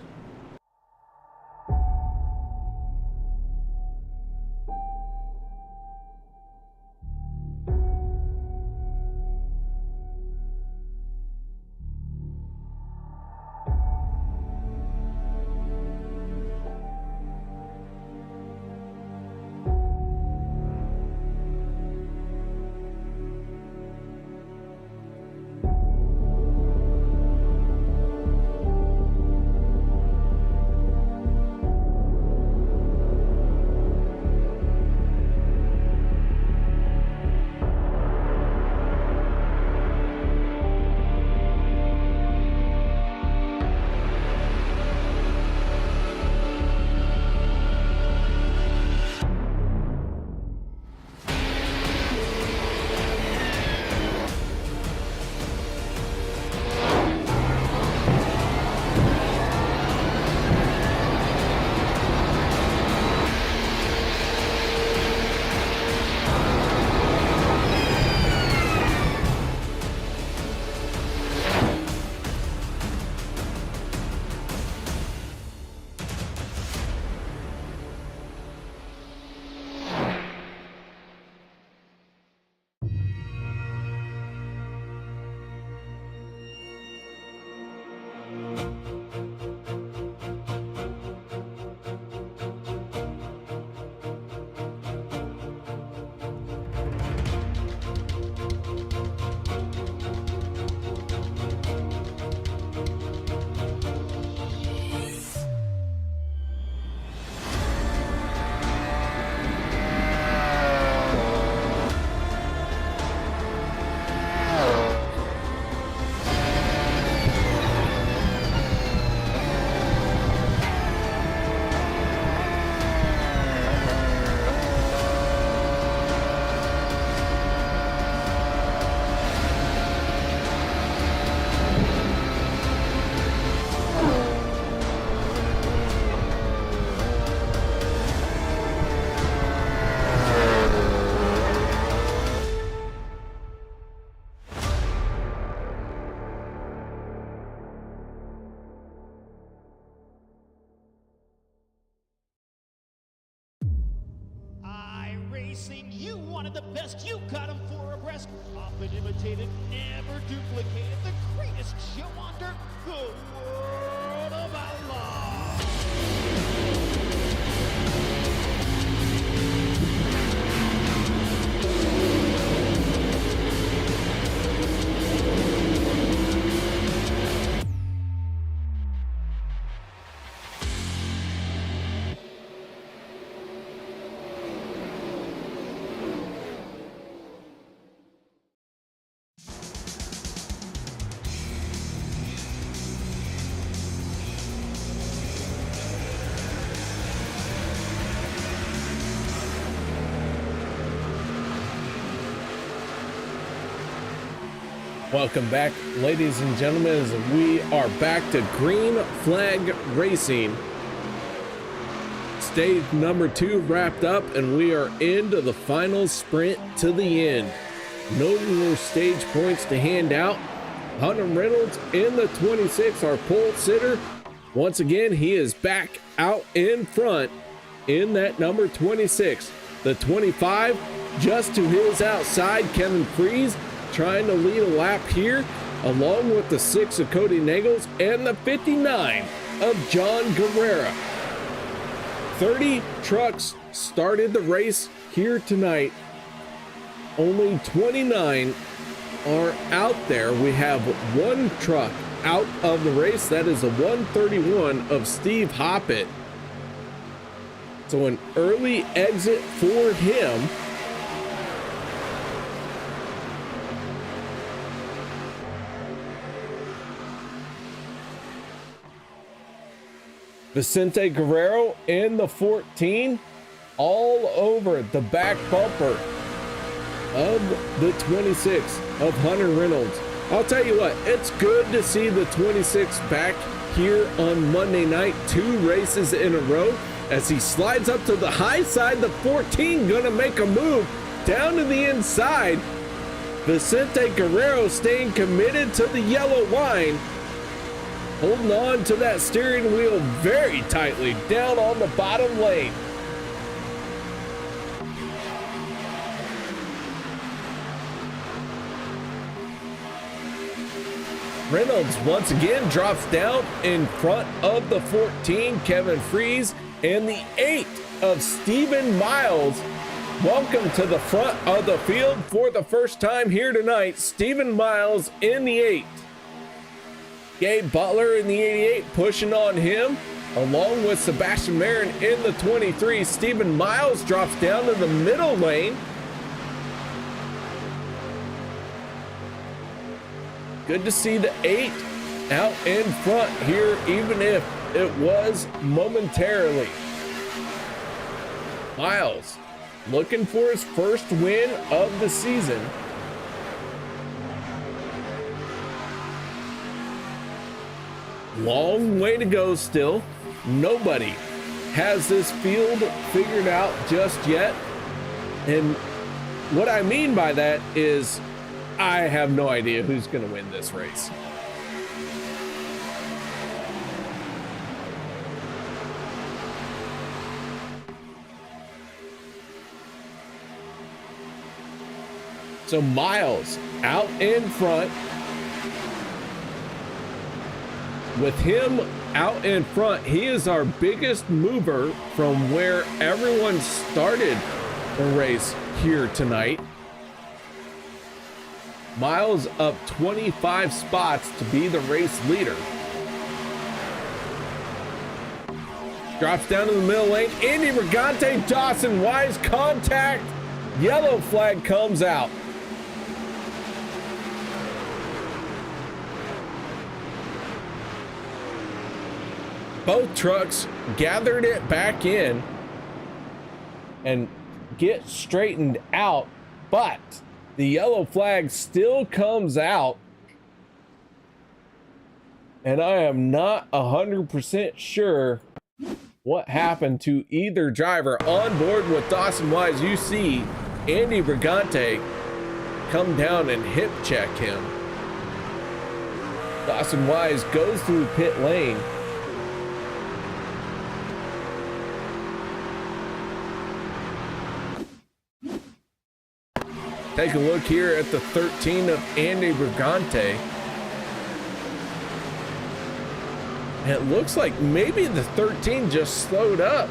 You wanted the best, you got him 4 abreast. Often imitated, never duplicated. The greatest show on dirt, the World of Outlaws. Welcome back, ladies and gentlemen, as we are back to Green Flag Racing. Stage number 2 wrapped up, and we are into the final sprint to the end. No more stage points to hand out. Hunter Reynolds in the 26, our pole sitter, Once again, he is back out in front in that number 26. The 25 just to his outside, Kevin Freeze trying to lead a lap here, along with the 6 of Cody Nagels and the 59 of John Guerrero. 30 trucks started the race here tonight. Only 29 are out there. We have one truck out of the race. That is a 131 of Steve Hoppett. So an early exit for him. Vicente Guerrero in the 14, all over the back bumper of the 26 of Hunter Reynolds. I'll tell you what, it's good to see the 26 back here on Monday night, 2 races in a row, as he slides up to the high side. The 14 gonna make a move down to the inside. Vicente Guerrero staying committed to the yellow line, holding on to that steering wheel very tightly down on the bottom lane. Reynolds once again drops down in front of the 14, Kevin Freeze, and the 8 of Stephen Miles. Welcome to the front of the field for the first time here tonight. Stephen Miles in the 8. Gabe Butler in the 88 pushing on him, along with Sebastian Marin in the 23. Stephen Miles drops down to the middle lane. Good to see the 8 out in front here, even if it was momentarily. Miles looking for his first win of the season. Long way to go still. Nobody has this field figured out just yet. And what I mean by that is I have no idea who's going to win this race. So Miles out in front. With him out in front, he is our biggest mover from where everyone started the race here tonight. Miles up 25 spots to be the race leader. Drops down to the middle lane. Andy Brigante, Dawson Wise, contact. Yellow flag comes out. Both trucks gathered it back in and get straightened out, but the yellow flag still comes out, and I am not 100% sure what happened to either driver. On board with Dawson Wise, you see Andy Brigante come down and hip check him. Dawson Wise goes through pit lane. Take a look here at the 13 of Andy Brigante. And it looks like maybe the 13 just slowed up.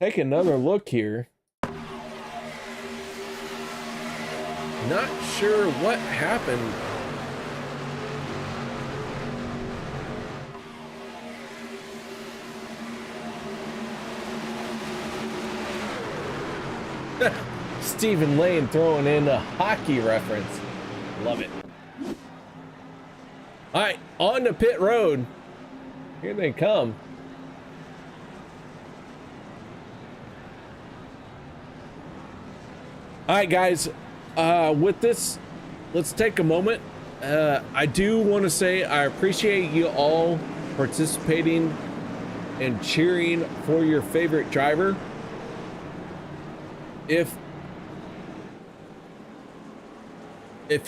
Take another look here. Not sure what happened. Stephen Lane throwing in a hockey reference. Love it. All right, on to pit road. Here they come. All right, guys, with this, let's take a moment. I do want to say I appreciate you all participating and cheering for your favorite driver. If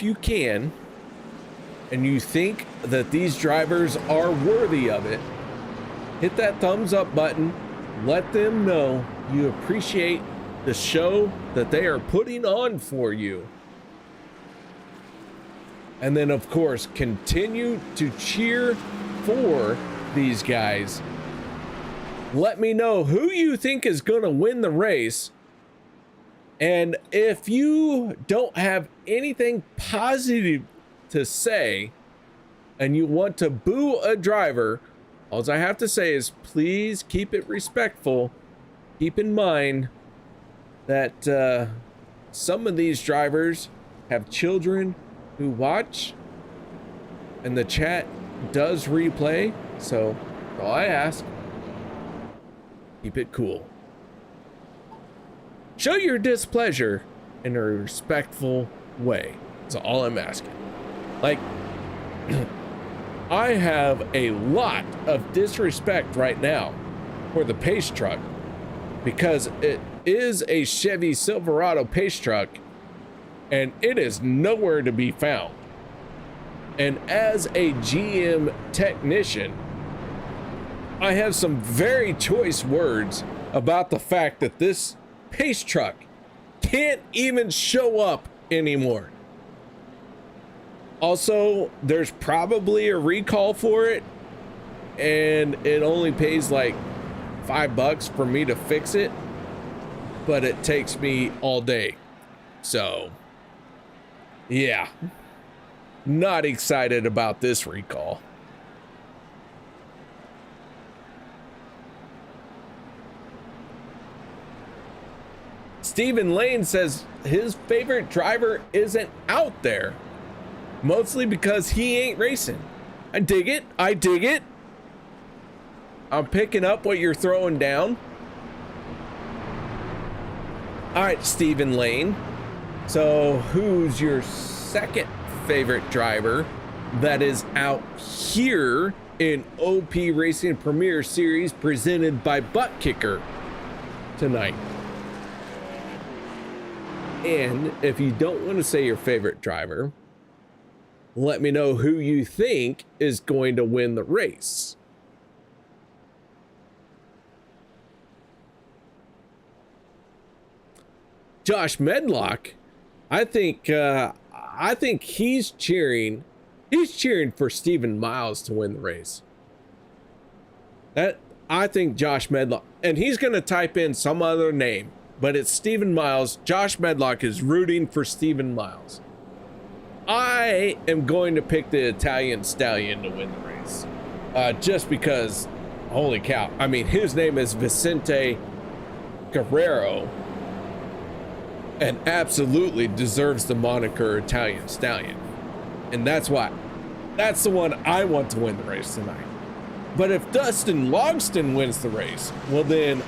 you can, and you think that these drivers are worthy of it, hit that thumbs up button. Let them know you appreciate the show that they are putting on for you. And then, of course, continue to cheer for these guys. Let me know who you think is going to win the race. And if you don't have anything positive to say and you want to boo a driver, all I have to say is please keep it respectful. Keep in mind that some of these drivers have children who watch, and the chat does replay. So all I ask, keep it cool. Show your displeasure in a respectful way. That's all I'm asking. Like, I have a lot of disrespect right now for the pace truck because it is a Chevy Silverado pace truck and it is nowhere to be found. And as a GM technician, I have some very choice words about the fact that this pace truck can't even show up anymore. Also, there's probably a recall for it, and it only pays like $5 for me to fix it, but it takes me all day. So, yeah, not excited about this recall. Stephen Lane says his favorite driver isn't out there, mostly because he ain't racing. I dig it. I dig it. I'm picking up what you're throwing down. All right, Stephen Lane. So who's your second favorite driver that is out here in OP Racing Premier Series presented by Butt Kicker tonight? And if you don't want to say your favorite driver, let me know who you think is going to win the race. Josh Medlock, I think he's cheering for Stephen Miles to win the race. I think Josh Medlock, and he's going to type in some other name, but it's Stephen Miles. Josh Medlock is rooting for Stephen Miles. I am going to pick the Italian Stallion to win the race. Just because, holy cow. I mean, his name is Vicente Guerrero and absolutely deserves the moniker Italian Stallion. And that's why. That's the one I want to win the race tonight. But if Dustin Logston wins the race, well then,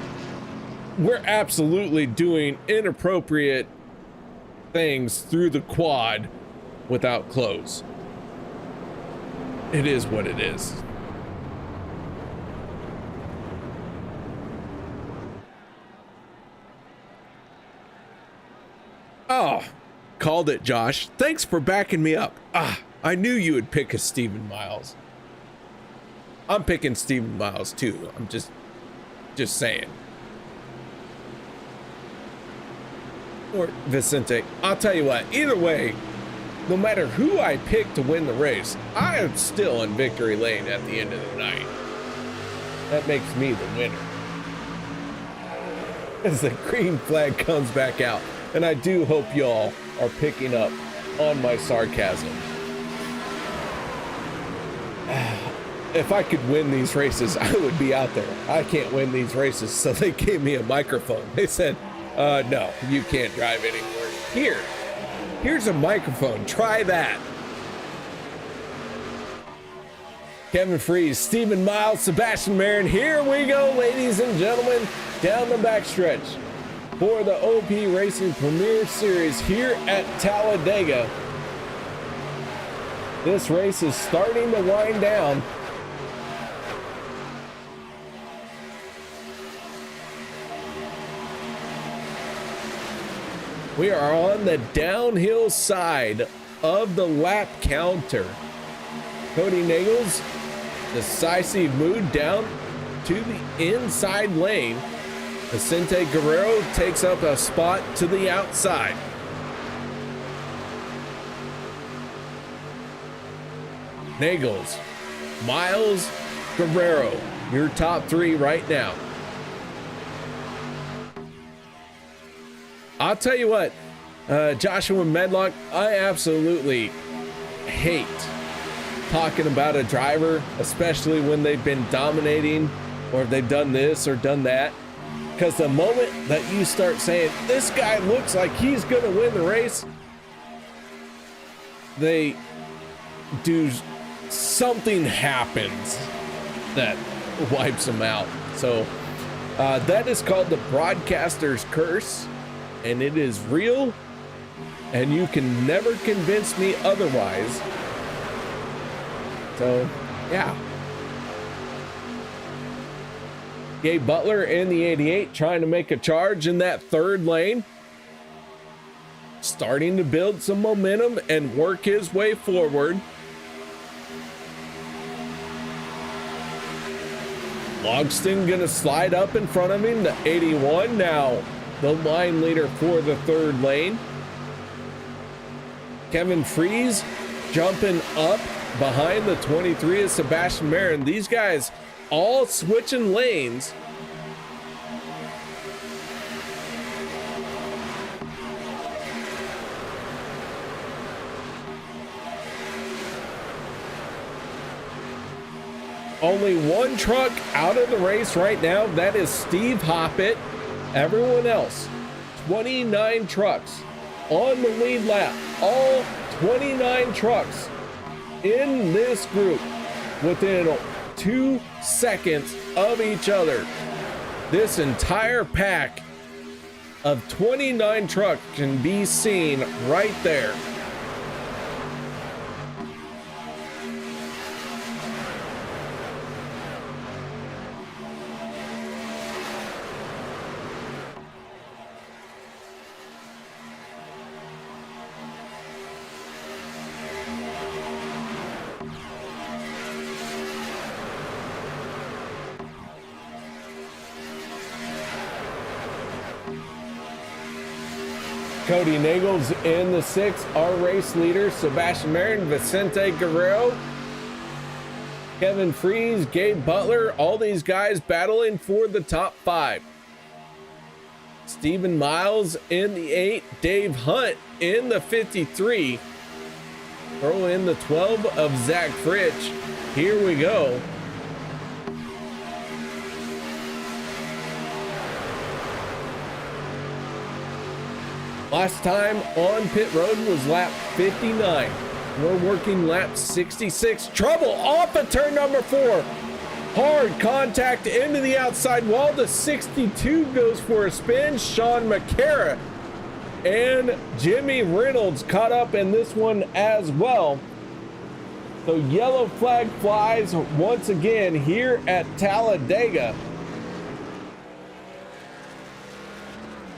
we're absolutely doing inappropriate things through the quad without clothes. It is what it is. Oh, called it, Josh. Thanks for backing me up. I knew you would pick a Stephen Miles. I'm picking Stephen Miles too. I'm just saying. Or Vicente. I'll tell you what, either way, no matter who I pick to win the race, I am still in victory lane at the end of the night. That makes me the winner. As the green flag comes back out, and I do hope y'all are picking up on my sarcasm. If I could win these races, I would be out there. I can't win these races, so they gave me a microphone. They said, no, you can't drive anymore. Here's a microphone. Try that. Kevin Freeze, Stephen Miles, Sebastian Marin. Here we go, ladies and gentlemen, down the backstretch. for the OP Racing Premier Series here at Talladega. This race is starting to wind down. We are on the downhill side of the lap counter. Cody Nagel's decisive move down to the inside lane. Vicente Guerrero takes up a spot to the outside. Nagels, Miles, Guerrero, your top three right now. I'll tell you what, Joshua Medlock, I absolutely hate talking about a driver, especially when they've been dominating or they've done this or done that. Because the moment that you start saying, this guy looks like he's going to win the race, they do something happens that wipes them out. So that is called the broadcaster's curse, and it is real, and you can never convince me otherwise. So, yeah. Gabe Butler in the 88 trying to make a charge in that third lane. Starting to build some momentum and work his way forward. Logston gonna slide up in front of him, the 81 now the line leader for the third lane. Kevin Freeze jumping up behind the 23 of Sebastian Marin. These guys all switching lanes. Only one truck out of the race right now. That is Steve Hoppett. Everyone else, 29 trucks on the lead lap. All 29 trucks in this group within 2 seconds of each other. This entire pack of 29 trucks can be seen right there. Cody Nagels in the 6, our race leader, Sebastian Marin, Vicente Guerrero, Kevin Freeze, Gabe Butler, all these guys battling for the top 5. Stephen Miles in the 8, Dave Hunt in the 53. Throw in the 12 of Zach Fritsch. Here we go. Last time on pit road was lap 59. We're working lap 66. Trouble off of turn number 4. Hard contact into the outside wall. The 62 goes for a spin. Sean McCara and Jimmy Reynolds caught up in this one as well. So yellow flag flies once again here at Talladega.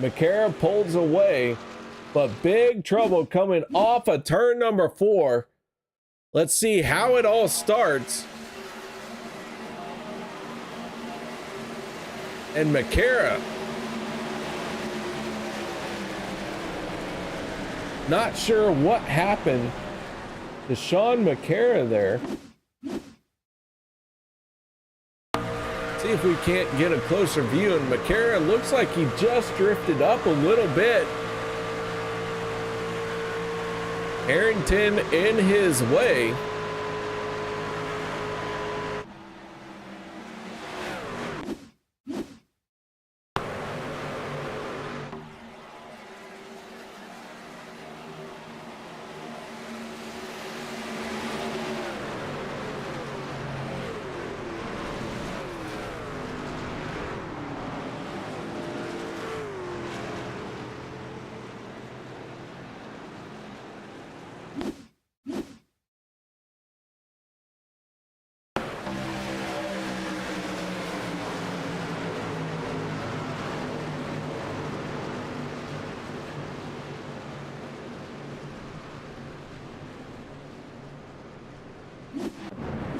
McCara pulls away, but big trouble coming off of turn number 4. Let's see how it all starts. And McCara, not sure what happened to Sean McCara there. See if we can't get a closer view, and McCara looks like he just drifted up a little bit. Harrington in his way.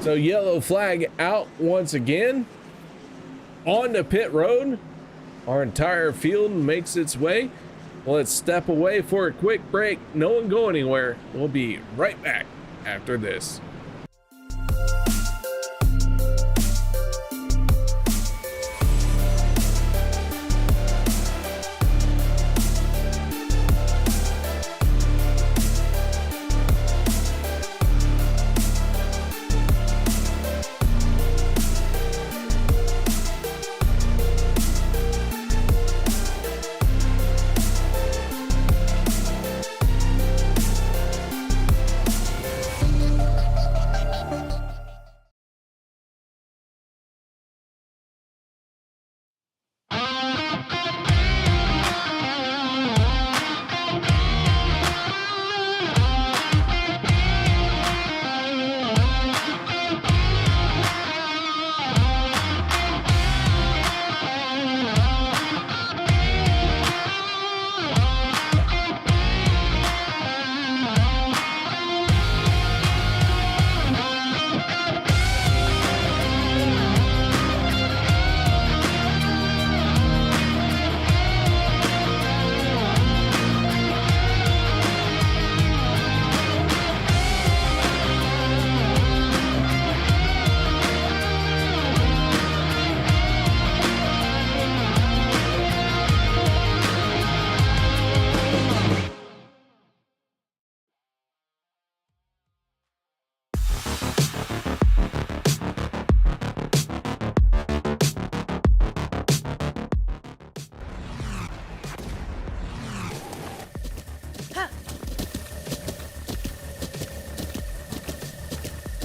So yellow flag out once again. On the pit road, our entire field makes its way. Let's step away for a quick break. No one go anywhere. We'll be right back after this.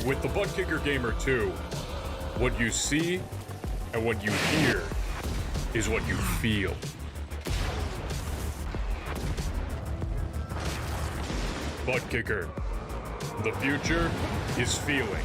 With the Butt Kicker Gamer 2, what you see and what you hear is what you feel. Butt Kicker. The future is feeling.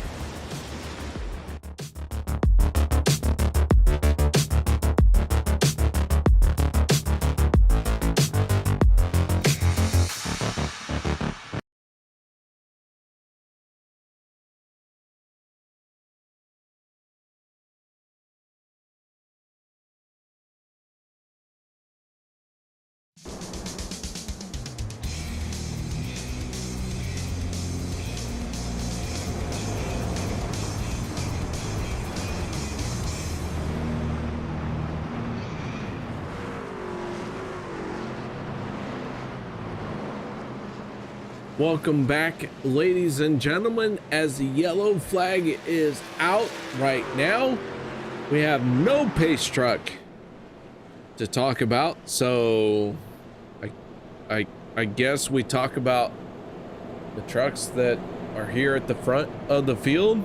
Welcome back, ladies and gentlemen. As the yellow flag is out right now, we have no pace truck to talk about, so I guess we talk about the trucks that are here at the front of the field.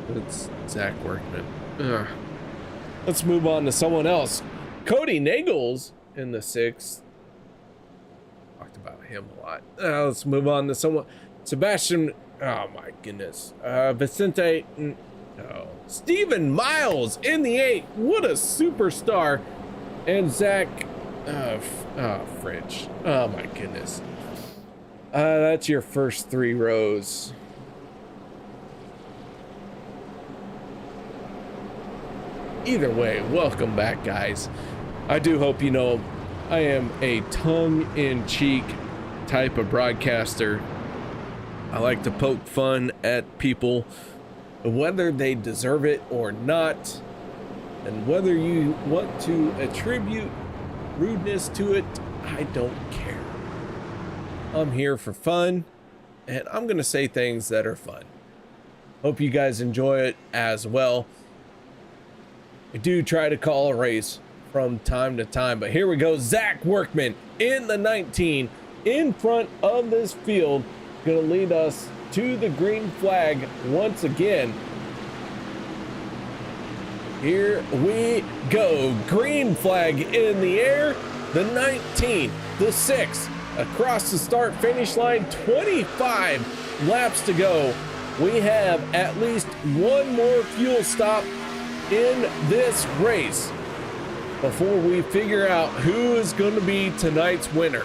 It's Zach Workman. Let's move on to someone else. Cody Nagels in the 6th. Talked about him a lot. Let's move on to someone. Sebastian. Oh my goodness. Vicente. No. Stephen Miles in the 8th. What a superstar. And Zach. French. Oh my goodness. That's your first 3 rows. Either way, welcome back, guys. I do hope you know I am a tongue-in-cheek type of broadcaster. I like to poke fun at people, whether they deserve it or not, and whether you want to attribute rudeness to it, I don't care. I'm here for fun, and I'm gonna say things that are fun. Hope you guys enjoy it as well. I do try to call a race from time to time, but here we go. Zach Workman in the 19 in front of this field, gonna lead us to the green flag once again. Here we go. Green flag in the air. The 19, the 6 across the start finish line. 25 laps to go. We have at least one more fuel stop in this race before we figure out who is going to be tonight's winner.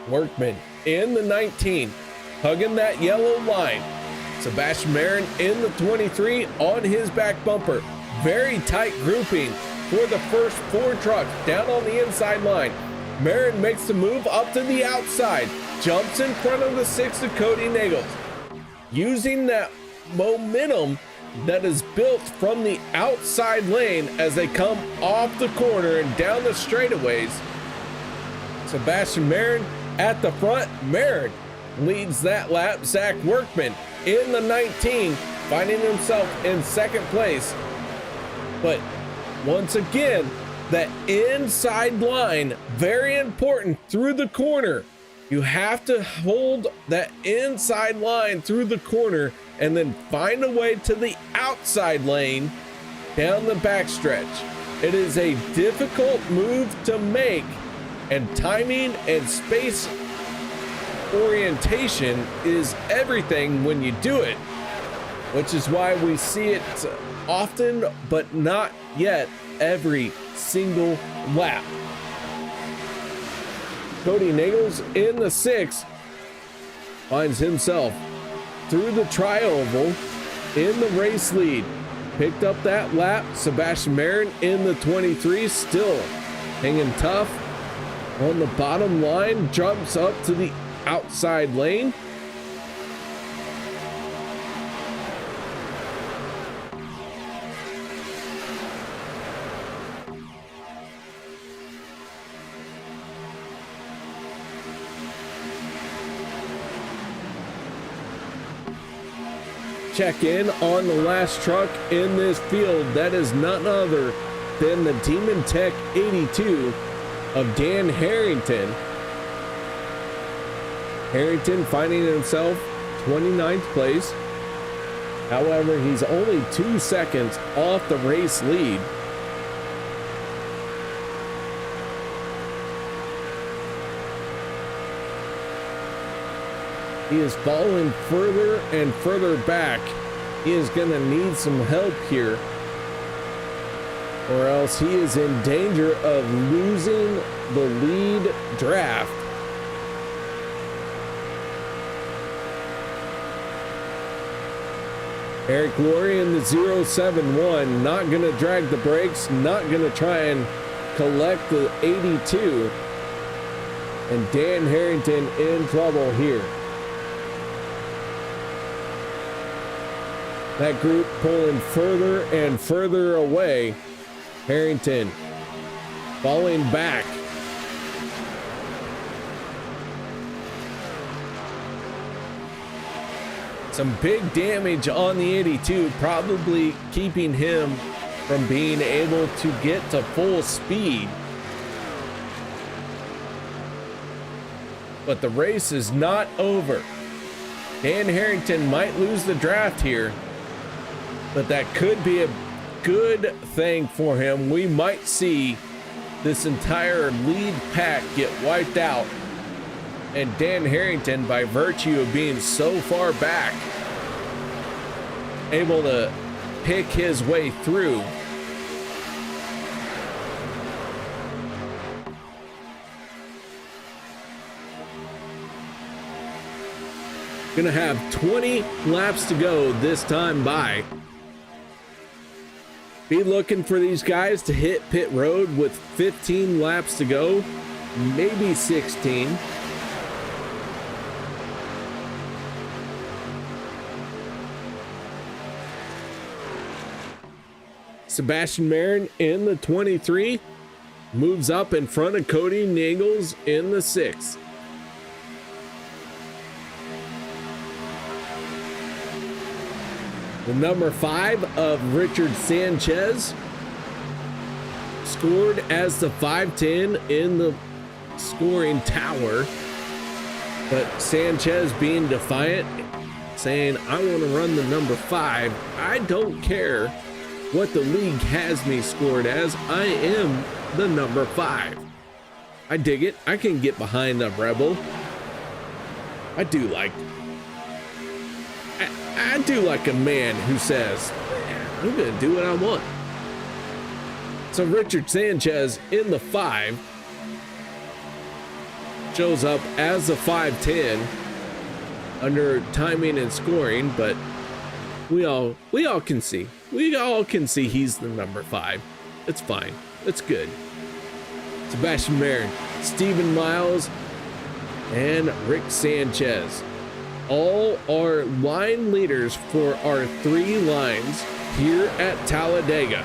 Workman in the 19, hugging that yellow line. Sebastian Marin in the 23 on his back bumper. Very tight grouping for the first 4 trucks down on the inside line. Marin makes the move up to the outside, jumps in front of the 6 of Cody Nagels. Using that momentum that is built from the outside lane as they come off the corner and down the straightaways. Sebastian Marin at the front. Marin leads that lap. Zach Workman in the 19, finding himself in second place. But once again, that inside line, very important through the corner. You have to hold that inside line through the corner and then find a way to the outside lane down the backstretch. It is a difficult move to make, and timing and space orientation is everything when you do it, which is why we see it often, but not yet every single lap. Cody Nagels in the 6 finds himself through the tri-oval in the race lead. Picked up that lap. Sebastian Marin in the 23, still hanging tough on the bottom line, jumps up to the outside lane. Check in on the last truck in this field. That is none other than the Demon Tech 82 of Dan Harrington. Harrington finding himself 29th place. However, he's only 2 seconds off the race lead. He is falling further and further back. He is going to need some help here, or else he is in danger of losing the lead draft. Eric Laurie in the 071, not going to drag the brakes, not going to try and collect the 82. And Dan Harrington in trouble here. That group pulling further and further away. Harrington falling back. Some big damage on the 82, probably keeping him from being able to get to full speed. But the race is not over. Dan Harrington might lose the draft here, but that could be a good thing for him. We might see this entire lead pack get wiped out, and Dan Harrington, by virtue of being so far back, able to pick his way through. Gonna have 20 laps to go this time by. Be looking for these guys to hit pit road with 15 laps to go, maybe 16. Sebastian Marin in the 23 moves up in front of Cody Nagels in the 6. The number 5 of Richard Sanchez scored as the 510 in the scoring tower, but Sanchez being defiant, saying, I want to run the number 5. I don't care what the league has me scored as. I am the number 5. I dig it. I can get behind the Rebel. I do like a man who says, I'm going to do what I want. So Richard Sanchez in the 5. shows up as a 5'10" under timing and scoring, but we all can see. We all can see he's the number 5. It's fine. It's good. Sebastian Marin, Stephen Miles, and Rick Sanchez. All are line leaders for our 3 lines here at Talladega.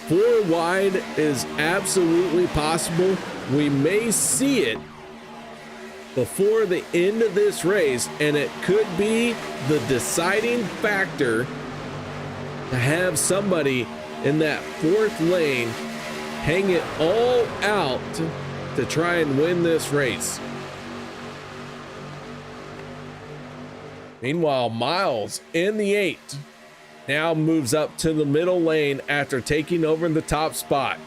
4 wide is absolutely possible. We may see it before the end of this race, and it could be the deciding factor to have somebody in that 4th lane hang it all out to try and win this race. Meanwhile, Miles in the 8 now moves up to the middle lane after taking over the top spot.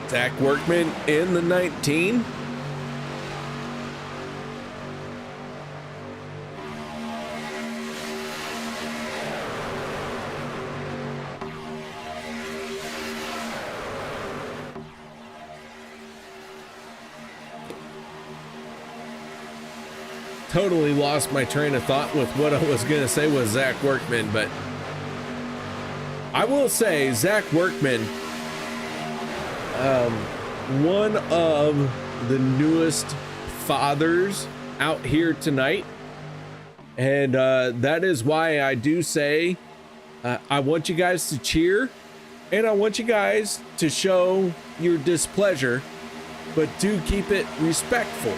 Zach Workman in the 19. Totally lost my train of thought with what I was going to say was Zach Workman, but I will say Zach Workman, one of the newest fathers out here tonight, and that is why I do say I want you guys to cheer, and I want you guys to show your displeasure, but do keep it respectful.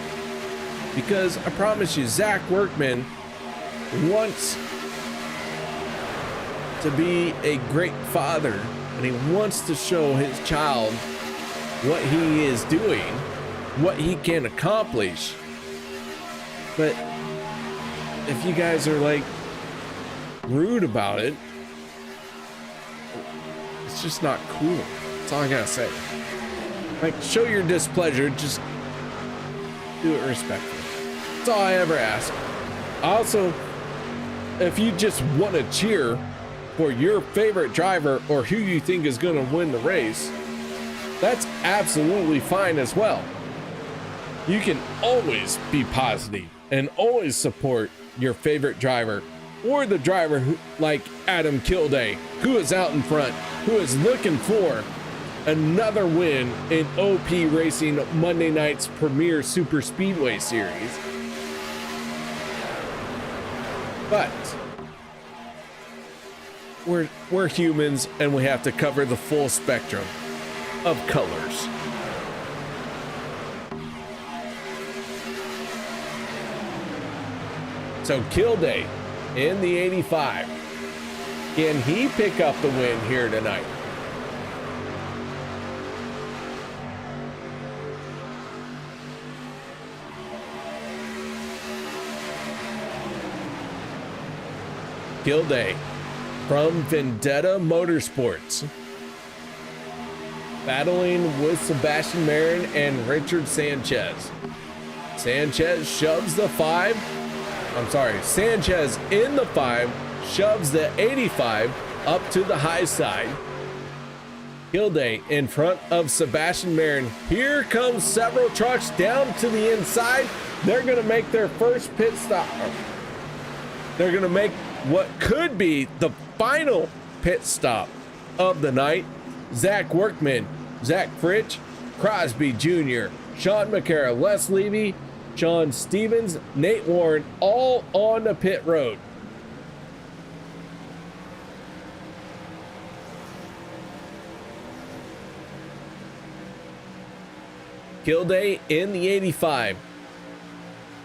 Because I promise you, Zach Workman wants to be a great father, and he wants to show his child what he is doing, what he can accomplish. But if you guys are like rude about it, it's just not cool. That's all I gotta say. Like, show your displeasure, just do it respectfully. That's all I ever ask. Also, if you just want to cheer for your favorite driver or who you think is going to win the race, that's absolutely fine as well. You can always be positive and always support your favorite driver or the driver who, like Adam Kilday, who is out in front, who is looking for another win in OP Racing Monday night's premier super speedway series. But we're humans, and we have to cover the full spectrum of colors. So Kilday in the 85. Can he pick up the win here tonight? Kilday from Vendetta Motorsports, battling with Sebastian Marin and Richard Sanchez. Sanchez shoves the 5. Sanchez in the 5 shoves the 85 up to the high side. Kilday in front of Sebastian Marin. Here comes several trucks down to the inside. They're going to make their first pit stop. They're going to make what could be the final pit stop of the night. Zach Workman, Zach Fritsch, Crosby Jr., Sean McCara, Les Levy, Sean Stevens, Nate Warren, all on the pit road. Kilday in the 85.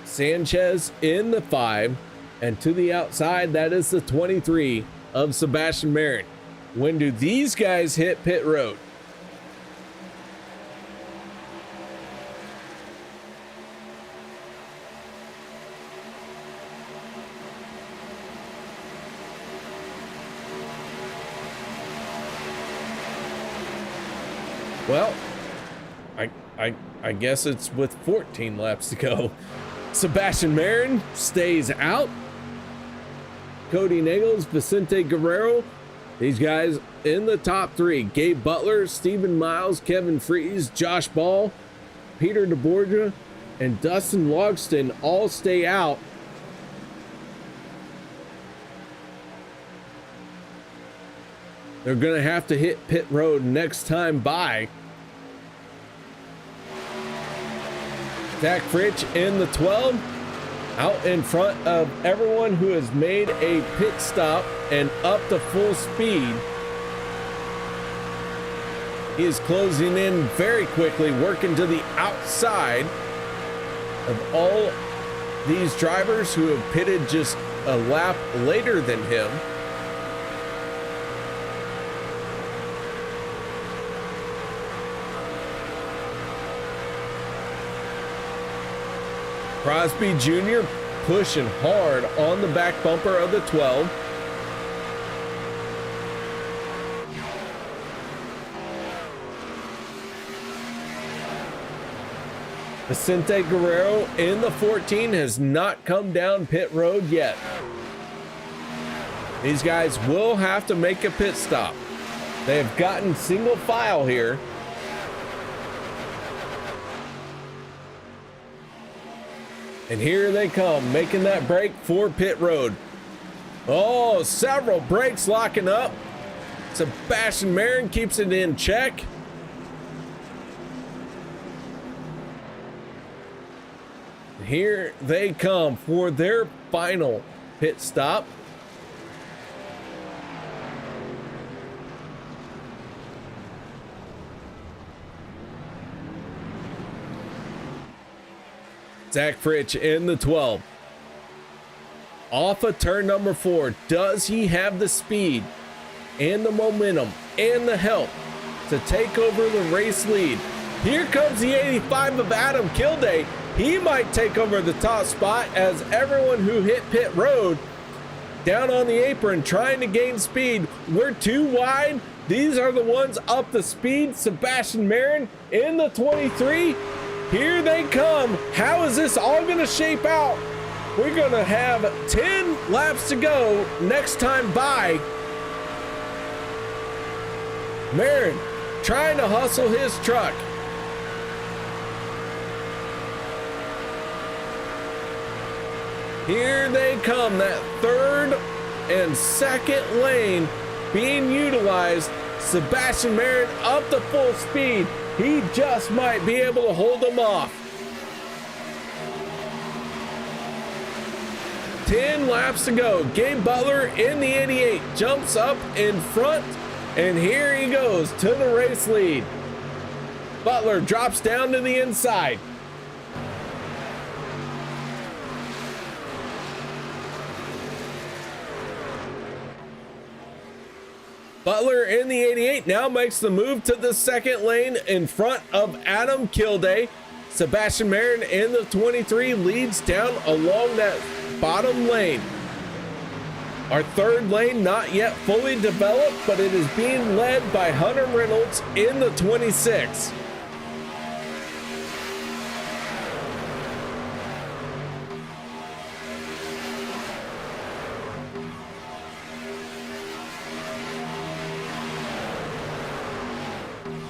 Sanchez in the 5. And to the outside, that is the 23 of Sebastian Marin. When do these guys hit pit road? Well, I guess it's with 14 laps to go. Sebastian Marin stays out. Cody Nagels, Vicente Guerrero. These guys in the top 3. Gabe Butler, Stephen Miles, Kevin Freeze, Josh Ball, Peter DeBorgia, and Dustin Logston all stay out. They're going to have to hit pit road next time by. Zach Fritsch in the 12, out in front of everyone who has made a pit stop and up to full speed. He is closing in very quickly, working to the outside of all these drivers who have pitted just a lap later than him. Crosby Jr. pushing hard on the back bumper of the 12. Vicente Guerrero in the 14 has not come down pit road yet. These guys will have to make a pit stop. They have gotten single file here. And here they come, making that break for pit road. Oh, several brakes locking up. Sebastian Marin keeps it in check. Here they come for their final pit stop. Zach Fritsch in the 12. Off of turn number 4. Does he have the speed and the momentum and the help to take over the race lead? Here comes the 85 of Adam Kilday. He might take over the top spot as everyone who hit pit road down on the apron trying to gain speed. We're too wide. These are the ones up the speed. Sebastian Marin in the 23. Here they come. How is this all going to shape out? We're going to have 10 laps to go next time by. Marin trying to hustle his truck. Here they come, that third and second lane being utilized. Sebastian Marin up to full speed. He just might be able to hold them off. 10 laps to go. Gabe Butler in the 88 jumps up in front, and here he goes to the race lead. Butler drops down to the inside. Butler in the 88 now makes the move to the second lane in front of Adam Kilday. Sebastian Marin in the 23 leads down along that bottom lane. Our third lane not yet fully developed, but it is being led by Hunter Reynolds in the 26.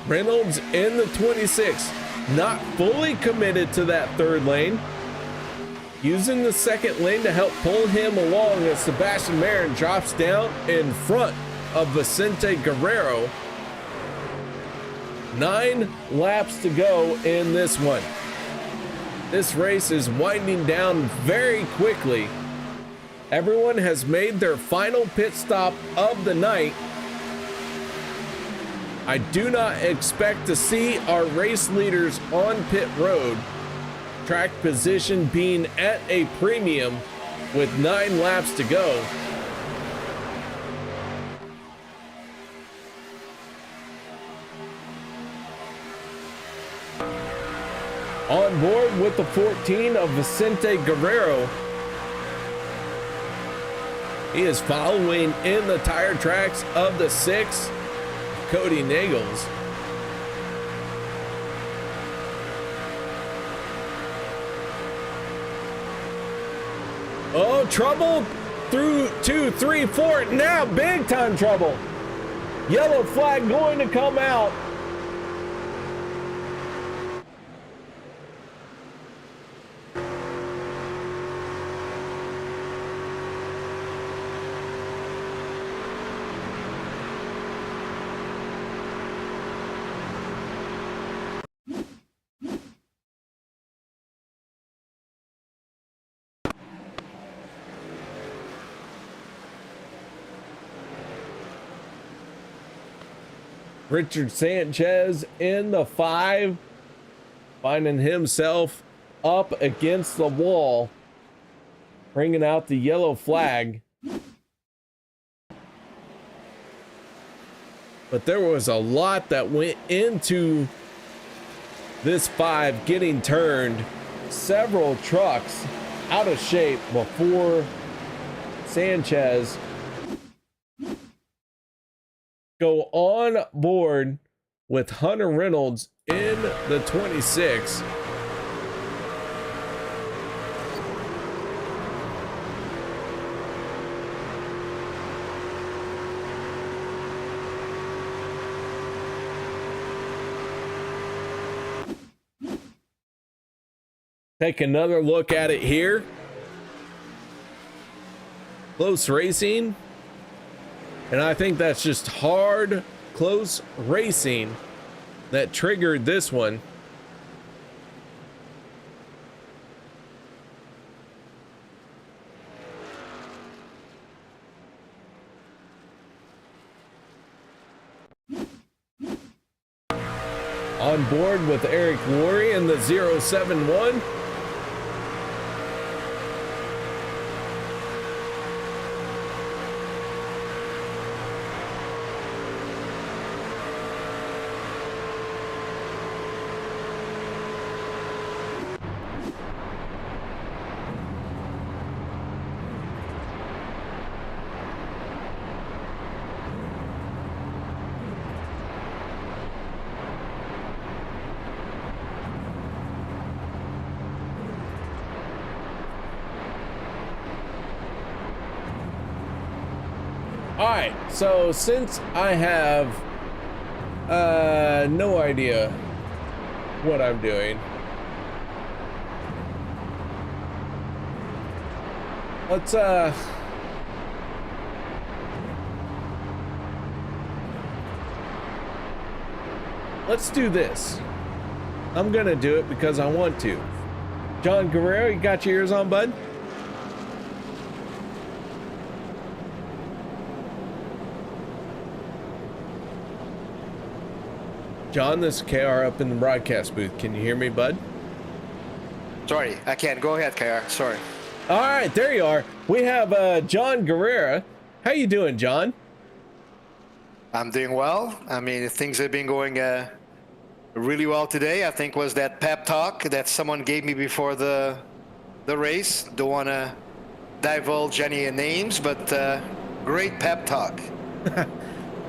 Reynolds in the 26, not fully committed to that third lane. Using the second lane to help pull him along as Sebastian Marin drops down in front of Vicente Guerrero. 9 laps to go in this one. This race is winding down very quickly. Everyone has made their final pit stop of the night. I do not expect to see our race leaders on pit road. Track position being at a premium with 9 laps to go. On board with the 14 of Vicente Guerrero. He is following in the tire tracks of the 6. Cody Nagels. Oh, trouble through 2, 3, 4. Now big time trouble. Yellow flag going to come out. Richard Sanchez in the 5, finding himself up against the wall, bringing out the yellow flag. But there was a lot that went into this 5 getting turned. Several trucks out of shape before Sanchez go on board with Hunter Reynolds in the 26. Take another look at it here. Close racing. And I think that's just hard, close racing that triggered this one. On board with Eric Worre in the 071. All right, so since I have no idea what I'm doing, let's do this. I'm gonna do it because I want to. John Guerrero, you got your ears on, bud? John, this is KR up in the broadcast booth. Can you hear me, bud? Sorry, I can't. Go ahead, KR. Sorry. All right, there you are. We have John Guerrero. How you doing, John? I'm doing well. I mean, things have been going really well today. I think was that pep talk that someone gave me before the race. Don't want to divulge any names, but great pep talk. All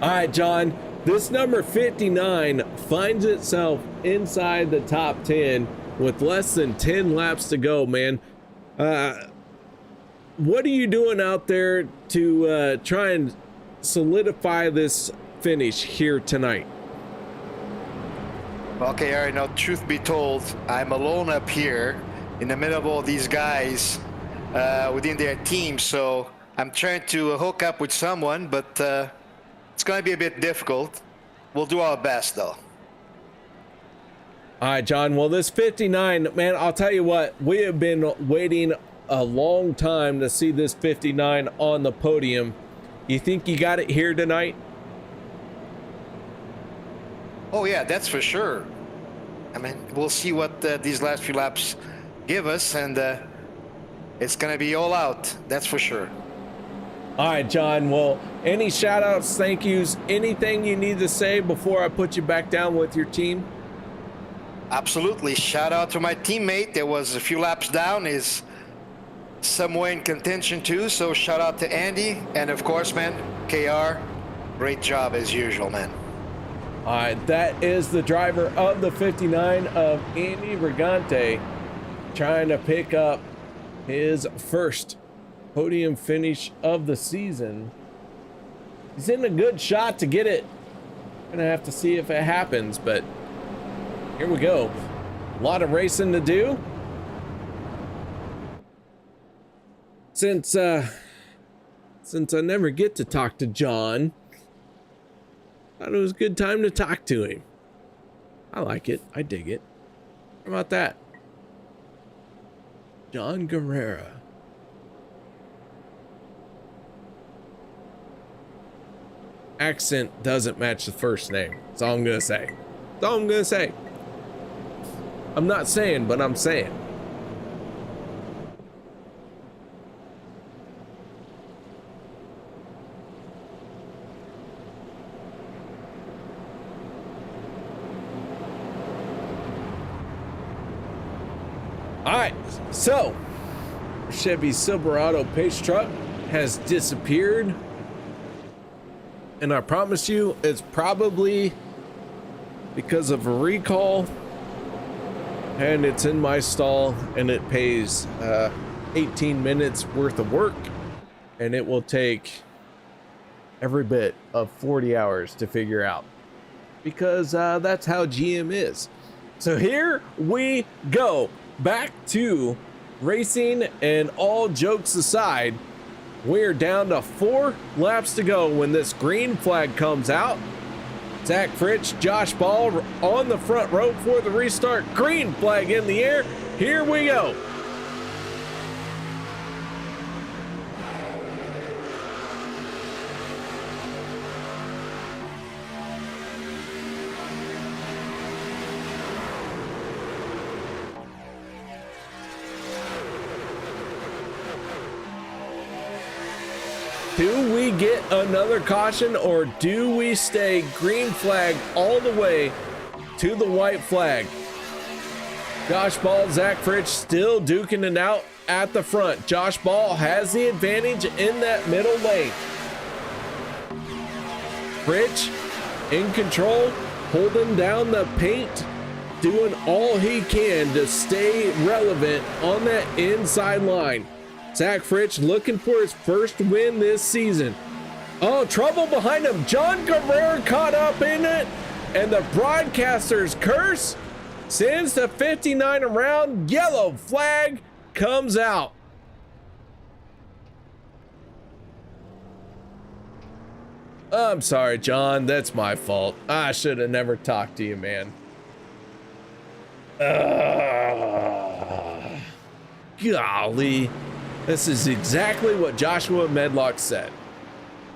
right, John. This number 59 finds itself inside the top 10 with less than 10 laps to go, man. What are you doing out there to try and solidify this finish here tonight? Okay, all right, now truth be told, I'm alone up here in the middle of all these guys within their team, so I'm trying to hook up with someone, but it's going to be a bit difficult. We'll do our best, though. All right, John. Well, this 59, man, I'll tell you what, we have been waiting a long time to see this 59 on the podium. You think you got it here tonight? Oh, yeah, that's for sure. I mean, we'll see what these last few laps give us, and it's going to be all out. That's for sure. All right, John. Well, any shout outs, thank yous, anything you need to say before I put you back down with your team? Absolutely. Shout out to my teammate. There was a few laps down. Is somewhere in contention too. So shout out to Andy. And of course, man, KR, great job as usual, man. All right, that is the driver of the 59 of Andy Brigante trying to pick up his first podium finish of the season. He's in a good shot to get it. Gonna have to see if it happens, but here we go. A lot of racing to do. Since I never get to talk to John, thought it was a good time to talk to him. I like it. I dig it. How about that? John Guerrera. Accent doesn't match the first name. That's all I'm gonna say. That's all I'm gonna say. I'm not saying, but I'm saying. All right, so Chevy Silverado pace truck has disappeared. And I promise you, it's probably because of a recall, and it's in my stall, and it pays 18 minutes worth of work, and it will take every bit of 40 hours to figure out, because that's how GM is. So here we go, back to racing, and all jokes aside, we're down to 4 laps to go when this green flag comes out. Zach Fritsch, Josh Ball on the front row for the restart. Green flag in the air. Here we go. Do we get another caution, or do we stay green flag all the way to the white flag? Josh Ball, Zach Fritsch still duking it out at the front. Josh Ball has the advantage in that middle lane. Fritsch in control, holding down the paint, doing all he can to stay relevant on that inside line. Zach Fritsch looking for his first win this season. Oh, trouble behind him. John Guerrera caught up in it, and the broadcaster's curse sends the 59 around. Yellow flag comes out. I'm sorry, John. That's my fault. I should have never talked to you, man. Golly. This is exactly what Joshua Medlock said.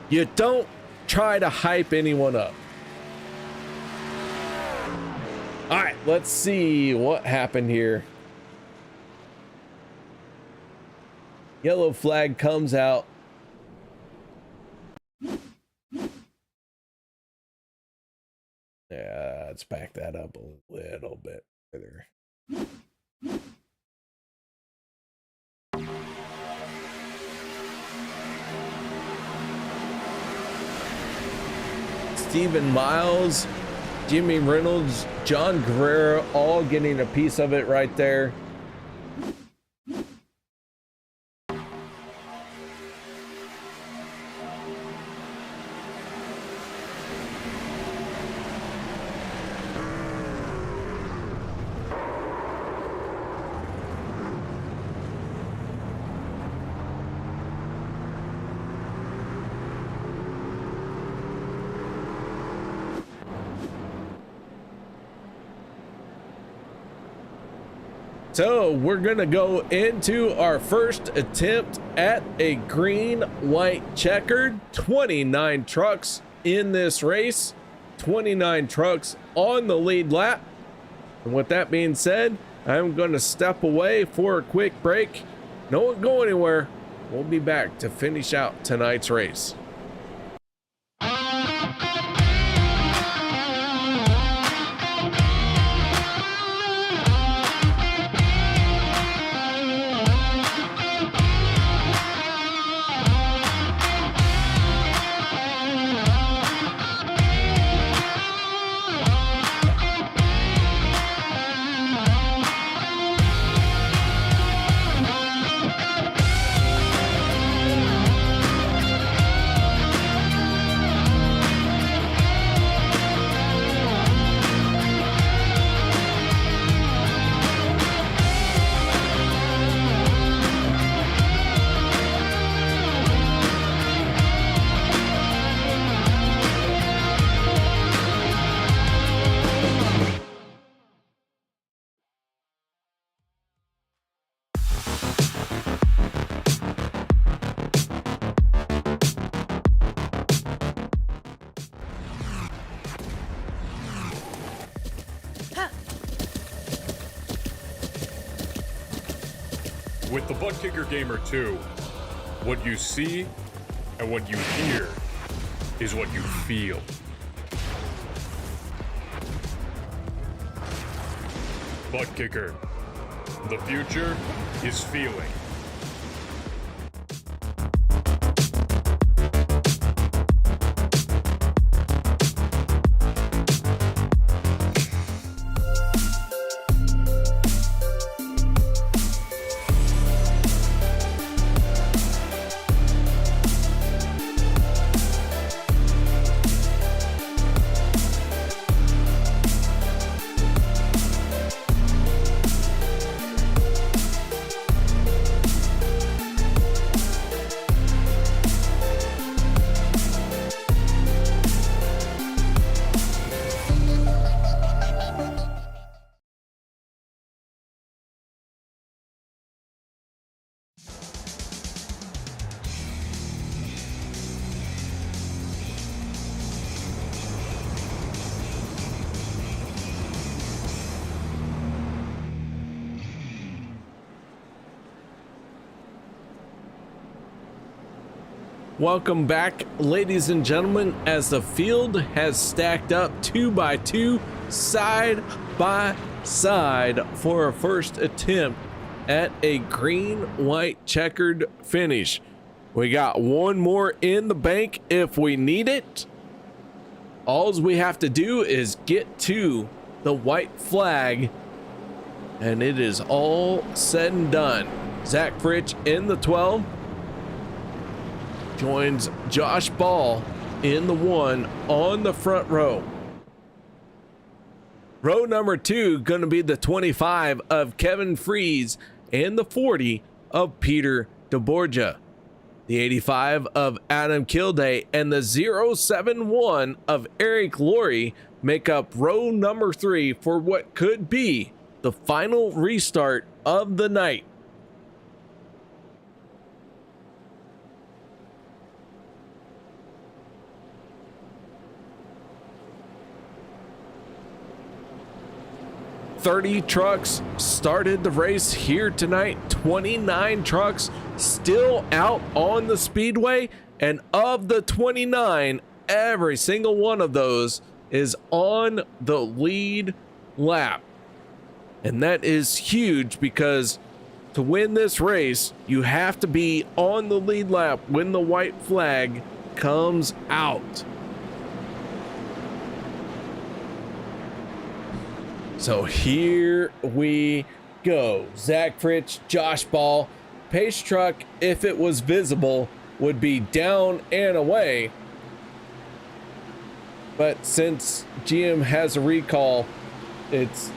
You don't try to hype anyone up. All right, let's see what happened here. Yellow flag comes out. Yeah, let's back that up a little bit further. Stephen Miles, Jimmy Reynolds, John Guerrera, all getting a piece of it right there. So we're gonna go into our first attempt at a green, white, checkered. 29 trucks in this race, 29 trucks on the lead lap. And with that being said, I'm gonna step away for a quick break. Don't go anywhere. We'll be back to finish out tonight's race. With the Butt Kicker Gamer 2, what you see and what you hear is what you feel. Butt Kicker. The future is feeling. Welcome back, ladies and gentlemen, as the field has stacked up 2 by 2, side by side for a first attempt at a green-white checkered finish. We got one more in the bank if we need it. All we have to do is get to the white flag, and it is all said and done. Zach Fritsch in the 12. Joins Josh Ball in the 1 on the front row. Row number 2 going to be the 25 of Kevin Fries and the 40 of Peter DeBorgia. The 85 of Adam Kilday and the 071 of Eric Laurie make up row number 3 for what could be the final restart of the night. "30 trucks started the race here tonight. 29 trucks still out on the speedway, and of the 29, every single one of those is on the lead lap. And that is huge, because to win this race, you have to be on the lead lap when the white flag comes out. So here we go. Zach Fritsch, Josh Ball. Pace truck, if it was visible, would be down and away. But since GM has a recall, it's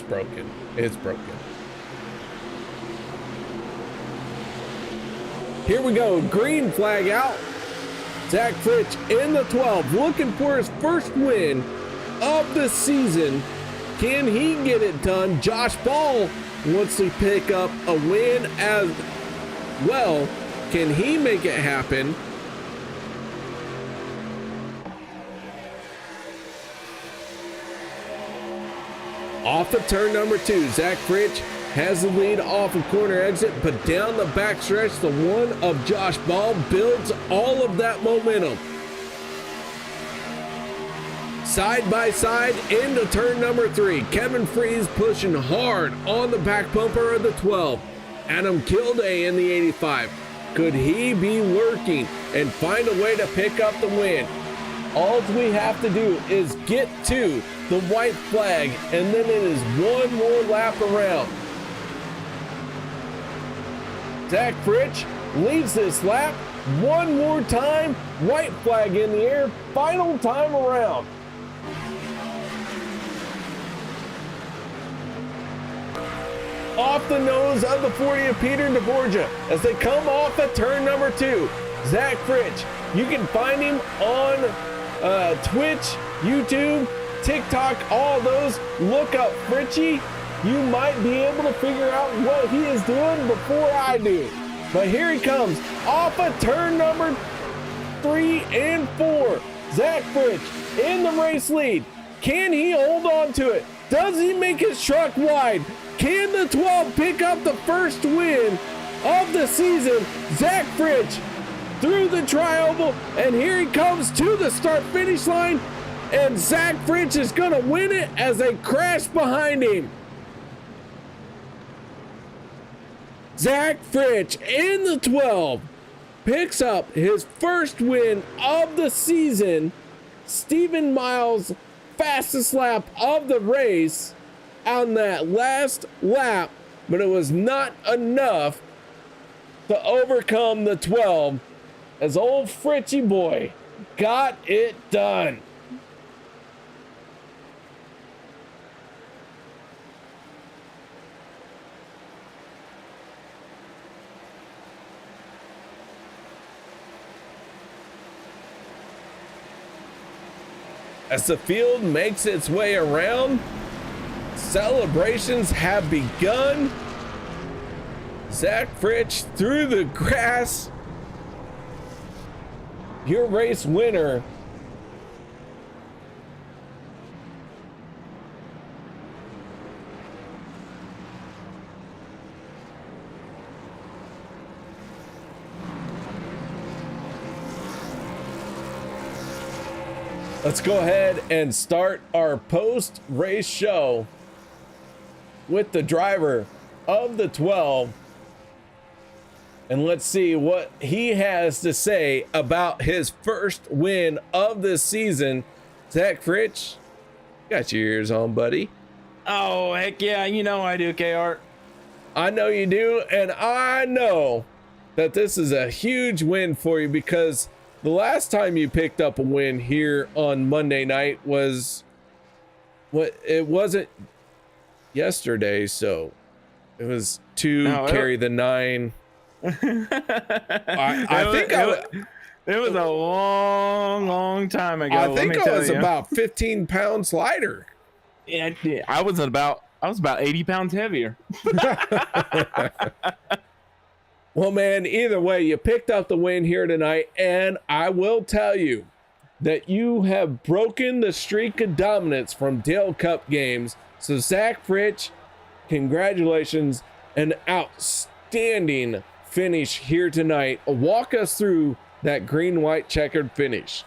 broken. It's broken. Here we go. Green flag out. Zach Fritsch in the 12, looking for his first win of the season. Can he get it done? Josh Ball wants to pick up a win as well. Can he make it happen? Off of turn number 2, Zach Fritsch has the lead off of corner exit, but down the backstretch, the 1 of Josh Ball builds all of that momentum. Side by side into turn number 3. Kevin Fries pushing hard on the back bumper of the 12. Adam Kilday in the 85. Could he be lurking and find a way to pick up the win? All we have to do is get to the white flag, and then it is one more lap around. Zach Fritsch leads this lap one more time. White flag in the air, final time around. Off the nose of the 40 of Peter DeBorgia as they come off at turn number 2. Zach Fritsch, you can find him on Twitch, YouTube, TikTok, all those. Look up Fritchie. You might be able to figure out what he is doing before I do. But here he comes off of turn number 3 and 4. Zach Fritsch in the race lead. Can he hold on to it? Does he make his truck wide? Can the 12 pick up the first win of the season? Zach Fritsch through the tri-oval, and here he comes to the start-finish line, and Zach Fritsch is gonna win it as they crash behind him. Zach Fritsch in the 12 picks up his first win of the season. Stephen Miles, fastest lap of the race on that last lap, but it was not enough to overcome the 12 as old Fritchie boy got it done. As the field makes its way around, celebrations have begun. Zach Fritsch through the grass, your race winner. Let's go ahead and start our post-race show with the driver of the 12. And let's see what he has to say about his first win of this season. Zach Fritsch, got your ears on, buddy. Oh, heck yeah. You know I do, KR. I know you do, and I know that this is a huge win for you because the last time you picked up a win here on Monday night was it wasn't yesterday, so it was carry the 9. I think it was a long time ago. I think I was about 15 pounds lighter. Yeah, I was about 80 pounds heavier. Well, man, either way, you picked up the win here tonight, and I will tell you that you have broken the streak of dominance from Dale Cup games. So, Zach Fritsch, congratulations, an outstanding finish here tonight. Walk us through that green-white checkered finish.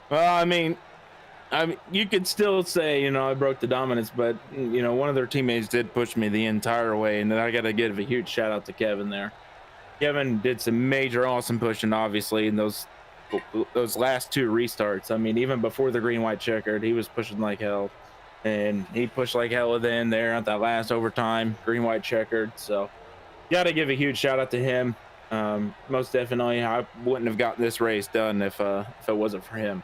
Well, I mean, you could still say, I broke the dominance, but, one of their teammates did push me the entire way, and I got to give a huge shout out to Kevin there. Kevin did some major awesome pushing, obviously, in those last 2 restarts. I mean, even before the green-white checkered, he was pushing like hell, and he pushed like hell at the end there at that last overtime, green-white checkered. So, got to give a huge shout out to him. Most definitely, I wouldn't have gotten this race done if it wasn't for him.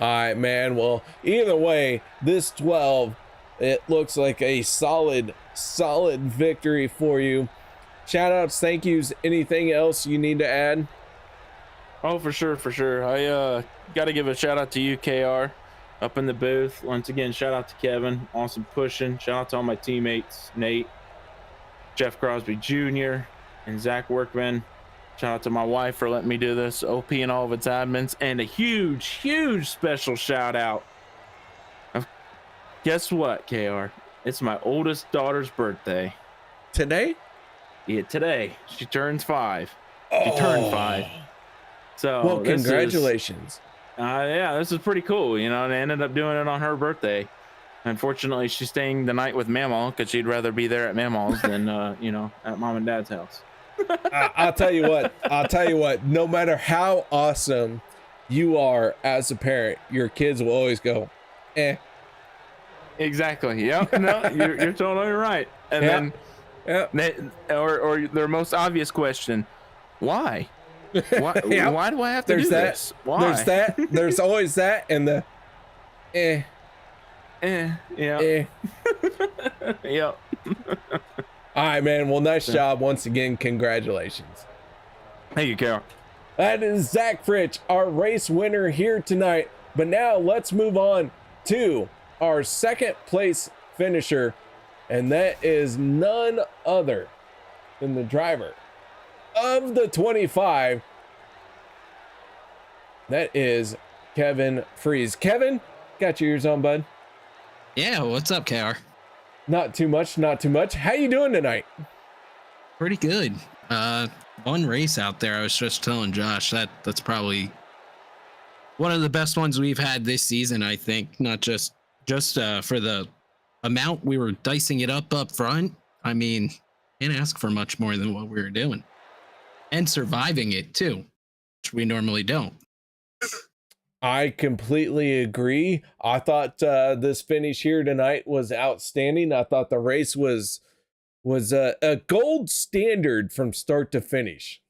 All right, man. Well, either way, this 12, it looks like a solid victory for you. Shout outs, thank yous, anything else you need to add? Oh, for sure. I got to give a shout out to you, KR, up in the booth. Once again, shout out to Kevin. Awesome pushing. Shout out to all my teammates, Nate, Jeff Crosby Jr., and Zach Workman. Shout out to my wife for letting me do this, OP and all of its admins, and a huge special shout out. Guess what, KR? It's my oldest daughter's birthday. Today? Yeah, today. She turns 5. She turned 5. So, well, congratulations. This is pretty cool, and I ended up doing it on her birthday. Unfortunately, she's staying the night with Mamaw because she'd rather be there at Mamaw's than, at Mom and Dad's house. I'll tell you what, no matter how awesome you are as a parent, your kids will always go, eh. Exactly. Yep. No, you're totally right. And then, or their most obvious question, why? Why do I have to do this? Why? There's that. There's always that, and the yeah. Yep. All right, man. Well, nice job once again. Congratulations. Thank you, Carol. That is Zach Fritsch, our race winner here tonight. But now let's move on to our second place finisher, and that is none other than the driver of the 25. That is Kevin Freeze. Kevin, got your ears on, bud? Yeah, what's up, KR? Not too much, not too much. How you doing tonight? Pretty good. One race out there. I was just telling Josh that's probably one of the best ones we've had this season. I think not just for the amount we were dicing it up front. I mean, can't ask for much more than what we were doing, and surviving it too, which we normally don't. I completely agree. I thought this finish here tonight was outstanding. I thought the race was a gold standard from start to finish.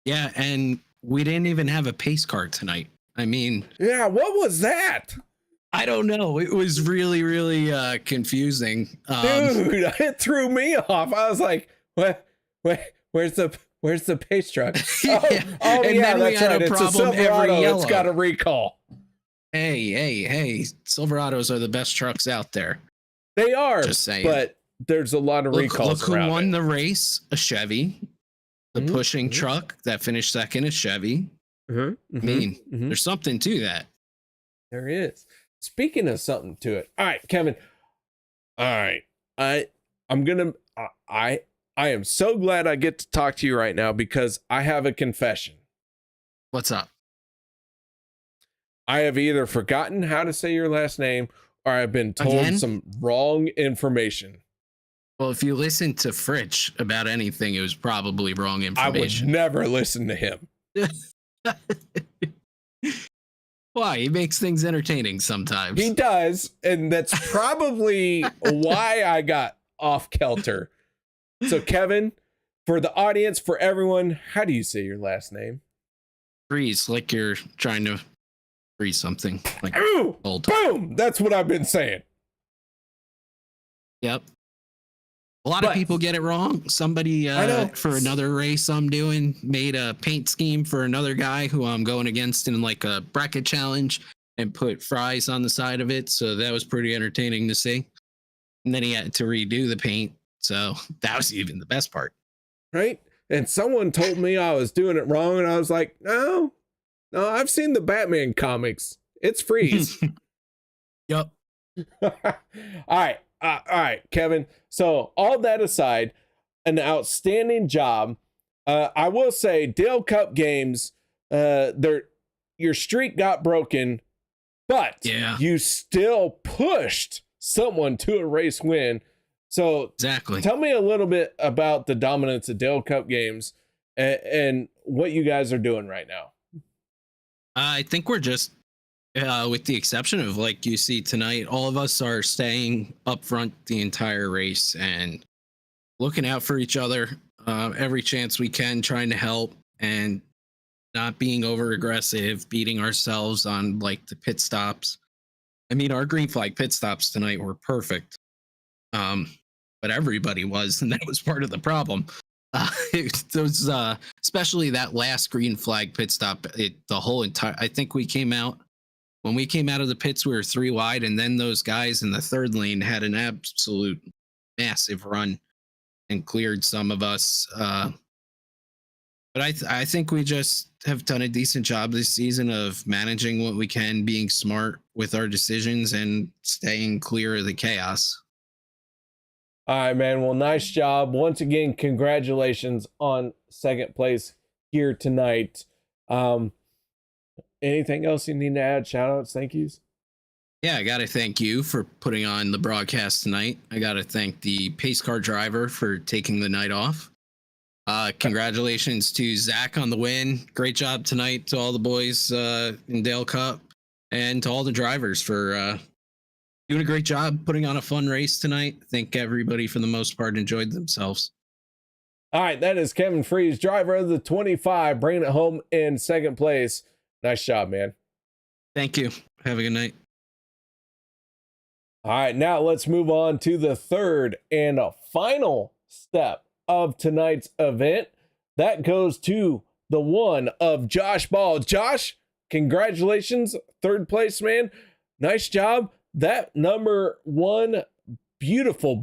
Yeah, and we didn't even have a pace car tonight. I mean, yeah, what was that? I don't know. It was really, really confusing. Dude, it threw me off. I was like, where's the pace truck? Yeah. Oh And yeah, then we that's had a right. It's a problem every Silverado. yellow. It's got a recall. Hey, Silverados are the best trucks out there. They are, Just saying. but there's a lot of recalls. Look who around won it. the race, a Chevy. The pushing truck that finished second, a Chevy. I mean, there's something to that. There is. Speaking of something to it. All right, Kevin. All right. I am so glad I get to talk to you right now because I have a confession. What's up? I have either forgotten how to say your last name or I've been told Again? some wrong information. Well, if you listen to Fritch about anything, it was probably wrong I would information. never listen to him. Why? He makes things entertaining sometimes. He does, and that's probably why I got off kilter. So, Kevin, for the audience, for everyone, how do you say your last name? Freeze, like you're trying to freeze something. Like Ooh, old. boom! That's what I've been saying. Yep. A lot of people get it wrong. Somebody for another race I'm doing made a paint scheme for another guy who I'm going against in like a bracket challenge and put fries on the side of it. So that was pretty entertaining to see. And then he had to redo the paint. So that was even the best part. Right? And someone told me I was doing it wrong, and I was like, no, I've seen the Batman comics. It's Freeze. Yep. All right, Kevin. So all that aside, an outstanding job. I will say, Dale Cup games, your streak got broken, but you still pushed someone to a race win. So exactly. Tell me a little bit about the dominance of Dale Cup games and what you guys are doing right now. I think we're just, with the exception of like you see tonight, all of us are staying up front the entire race and looking out for each other every chance we can, trying to help and not being over aggressive, beating ourselves on like the pit stops. I mean, our green flag pit stops tonight were perfect. But everybody was, and that was part of the problem. Those, especially that last green flag pit stop, I think when we came out of the pits, we were 3 wide, and then those guys in the third lane had an absolute massive run and cleared some of us. But I think we just have done a decent job this season of managing what we can, being smart with our decisions, and staying clear of the chaos. All right, man. Well, nice job. Once again, congratulations on second place here tonight. Anything else you need to add? Shout outs, thank yous? Yeah, I got to thank you for putting on the broadcast tonight. I got to thank the pace car driver for taking the night off. Congratulations to Zach on the win. Great job tonight to all the boys in Dale Cup, and to all the drivers for doing a great job putting on a fun race tonight. I think everybody, for the most part, enjoyed themselves. All right, that is Kevin Freeze, driver of the 25, bringing it home in second place. Nice job, man. Thank you. Have a good night. All right, now let's move on to the third and final step of tonight's event. That goes to the one of Josh Ball. Josh, congratulations, third place, man. Nice job. That number one beautiful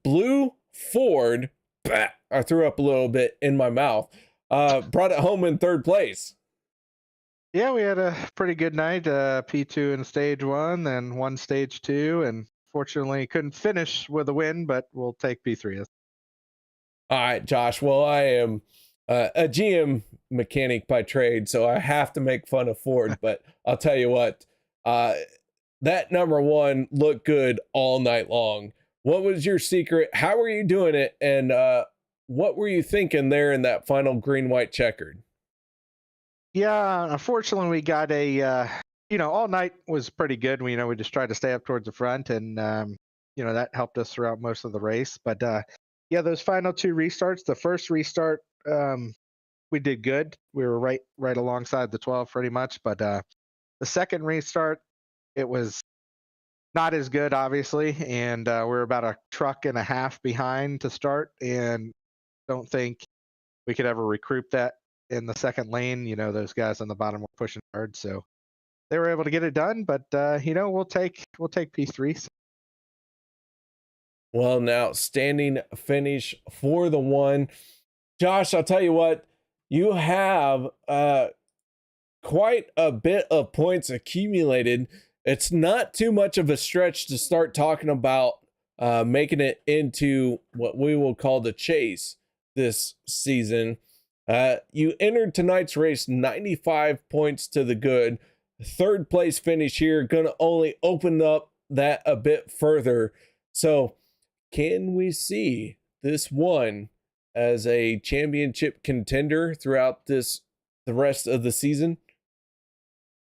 blue Ford, I threw up a little bit in my mouth, brought it home in third place. Yeah, we had a pretty good night. P2 in stage one, then one stage two, and fortunately couldn't finish with a win, but we'll take P3. All right, Josh. Well, I am a GM mechanic by trade, so I have to make fun of Ford. But I'll tell you what, that number one looked good all night long. What was your secret? How were you doing it? And what were you thinking there in that final green, white checkered? Yeah, unfortunately, we got all night was pretty good. We just tried to stay up towards the front, and that helped us throughout most of the race. But yeah, those final two restarts. The first restart, we did good. We were right alongside the 12 pretty much. But the second restart, it was not as good, obviously, and we're about a truck and a half behind to start, and don't think we could ever recoup that in the second lane. Those guys on the bottom were pushing hard, so they were able to get it done. But we'll take P3. Well, now standing finish for the one. Josh, I'll tell you what, you have quite a bit of points accumulated. It's not too much of a stretch to start talking about making it into what we will call the chase this season. You entered tonight's race 95 points to the good. Third place finish here, gonna only open up that a bit further. So can we see this one as a championship contender throughout the rest of the season?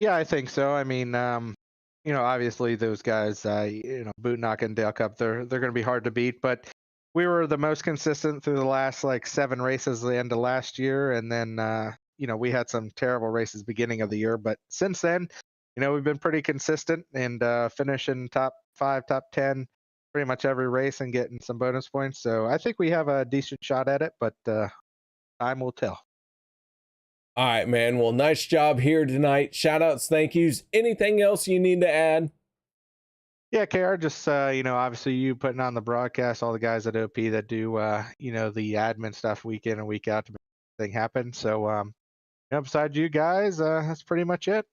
Yeah, I think so. I mean, obviously those guys, Bootnock and Dale Cup, they're going to be hard to beat, but we were the most consistent through the last 7 races the end of last year. And then, we had some terrible races beginning of the year, but since then, we've been pretty consistent and finishing top 5, top 10, pretty much every race and getting some bonus points. So I think we have a decent shot at it, but time will tell. All right, man. Well, nice job here tonight. Shout outs, thank yous. Anything else you need to add? Yeah, KR, just, obviously you putting on the broadcast, all the guys at OP that do, the admin stuff week in and week out to make thing happen. So, besides you guys, that's pretty much it.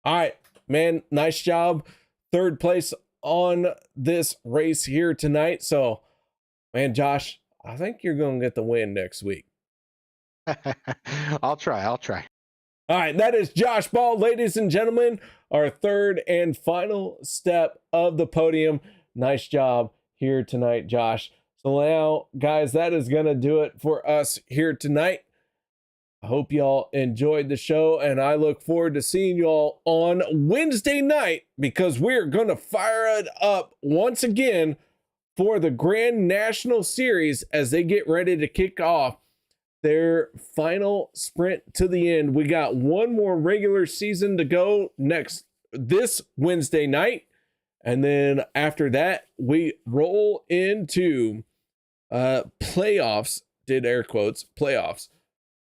All right, man. Nice job. Third place on this race here tonight. So, man, Josh, I think you're going to get the win next week. I'll try. All right, that is Josh Ball, ladies and gentlemen, our third and final step of the podium. Nice job here tonight, Josh. So now, guys, that is going to do it for us here tonight. I hope y'all enjoyed the show, and I look forward to seeing y'all on Wednesday night, because we're going to fire it up once again for the Grand National Series as they get ready to kick off their final sprint to the end. We got one more regular season to go this Wednesday night. And then after that, we roll into playoffs. Did air quotes, playoffs.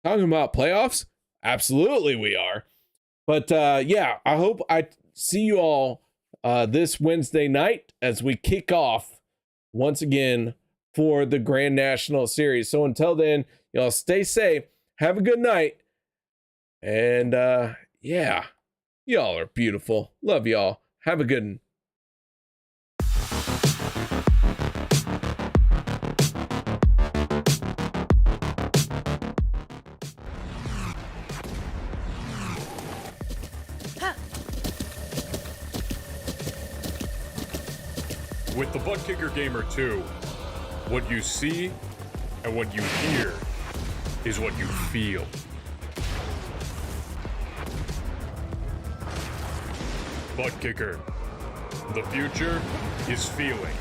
Talking about playoffs? Absolutely we are. But yeah, I hope I see you all this Wednesday night as we kick off once again for the Grand National Series. So until then, y'all stay safe, have a good night, and yeah, y'all are beautiful. Love y'all. Have a good one. With the Butt Kicker Gamer 2, what you see and what you hear is what you feel. Butt Kicker. The future is feeling.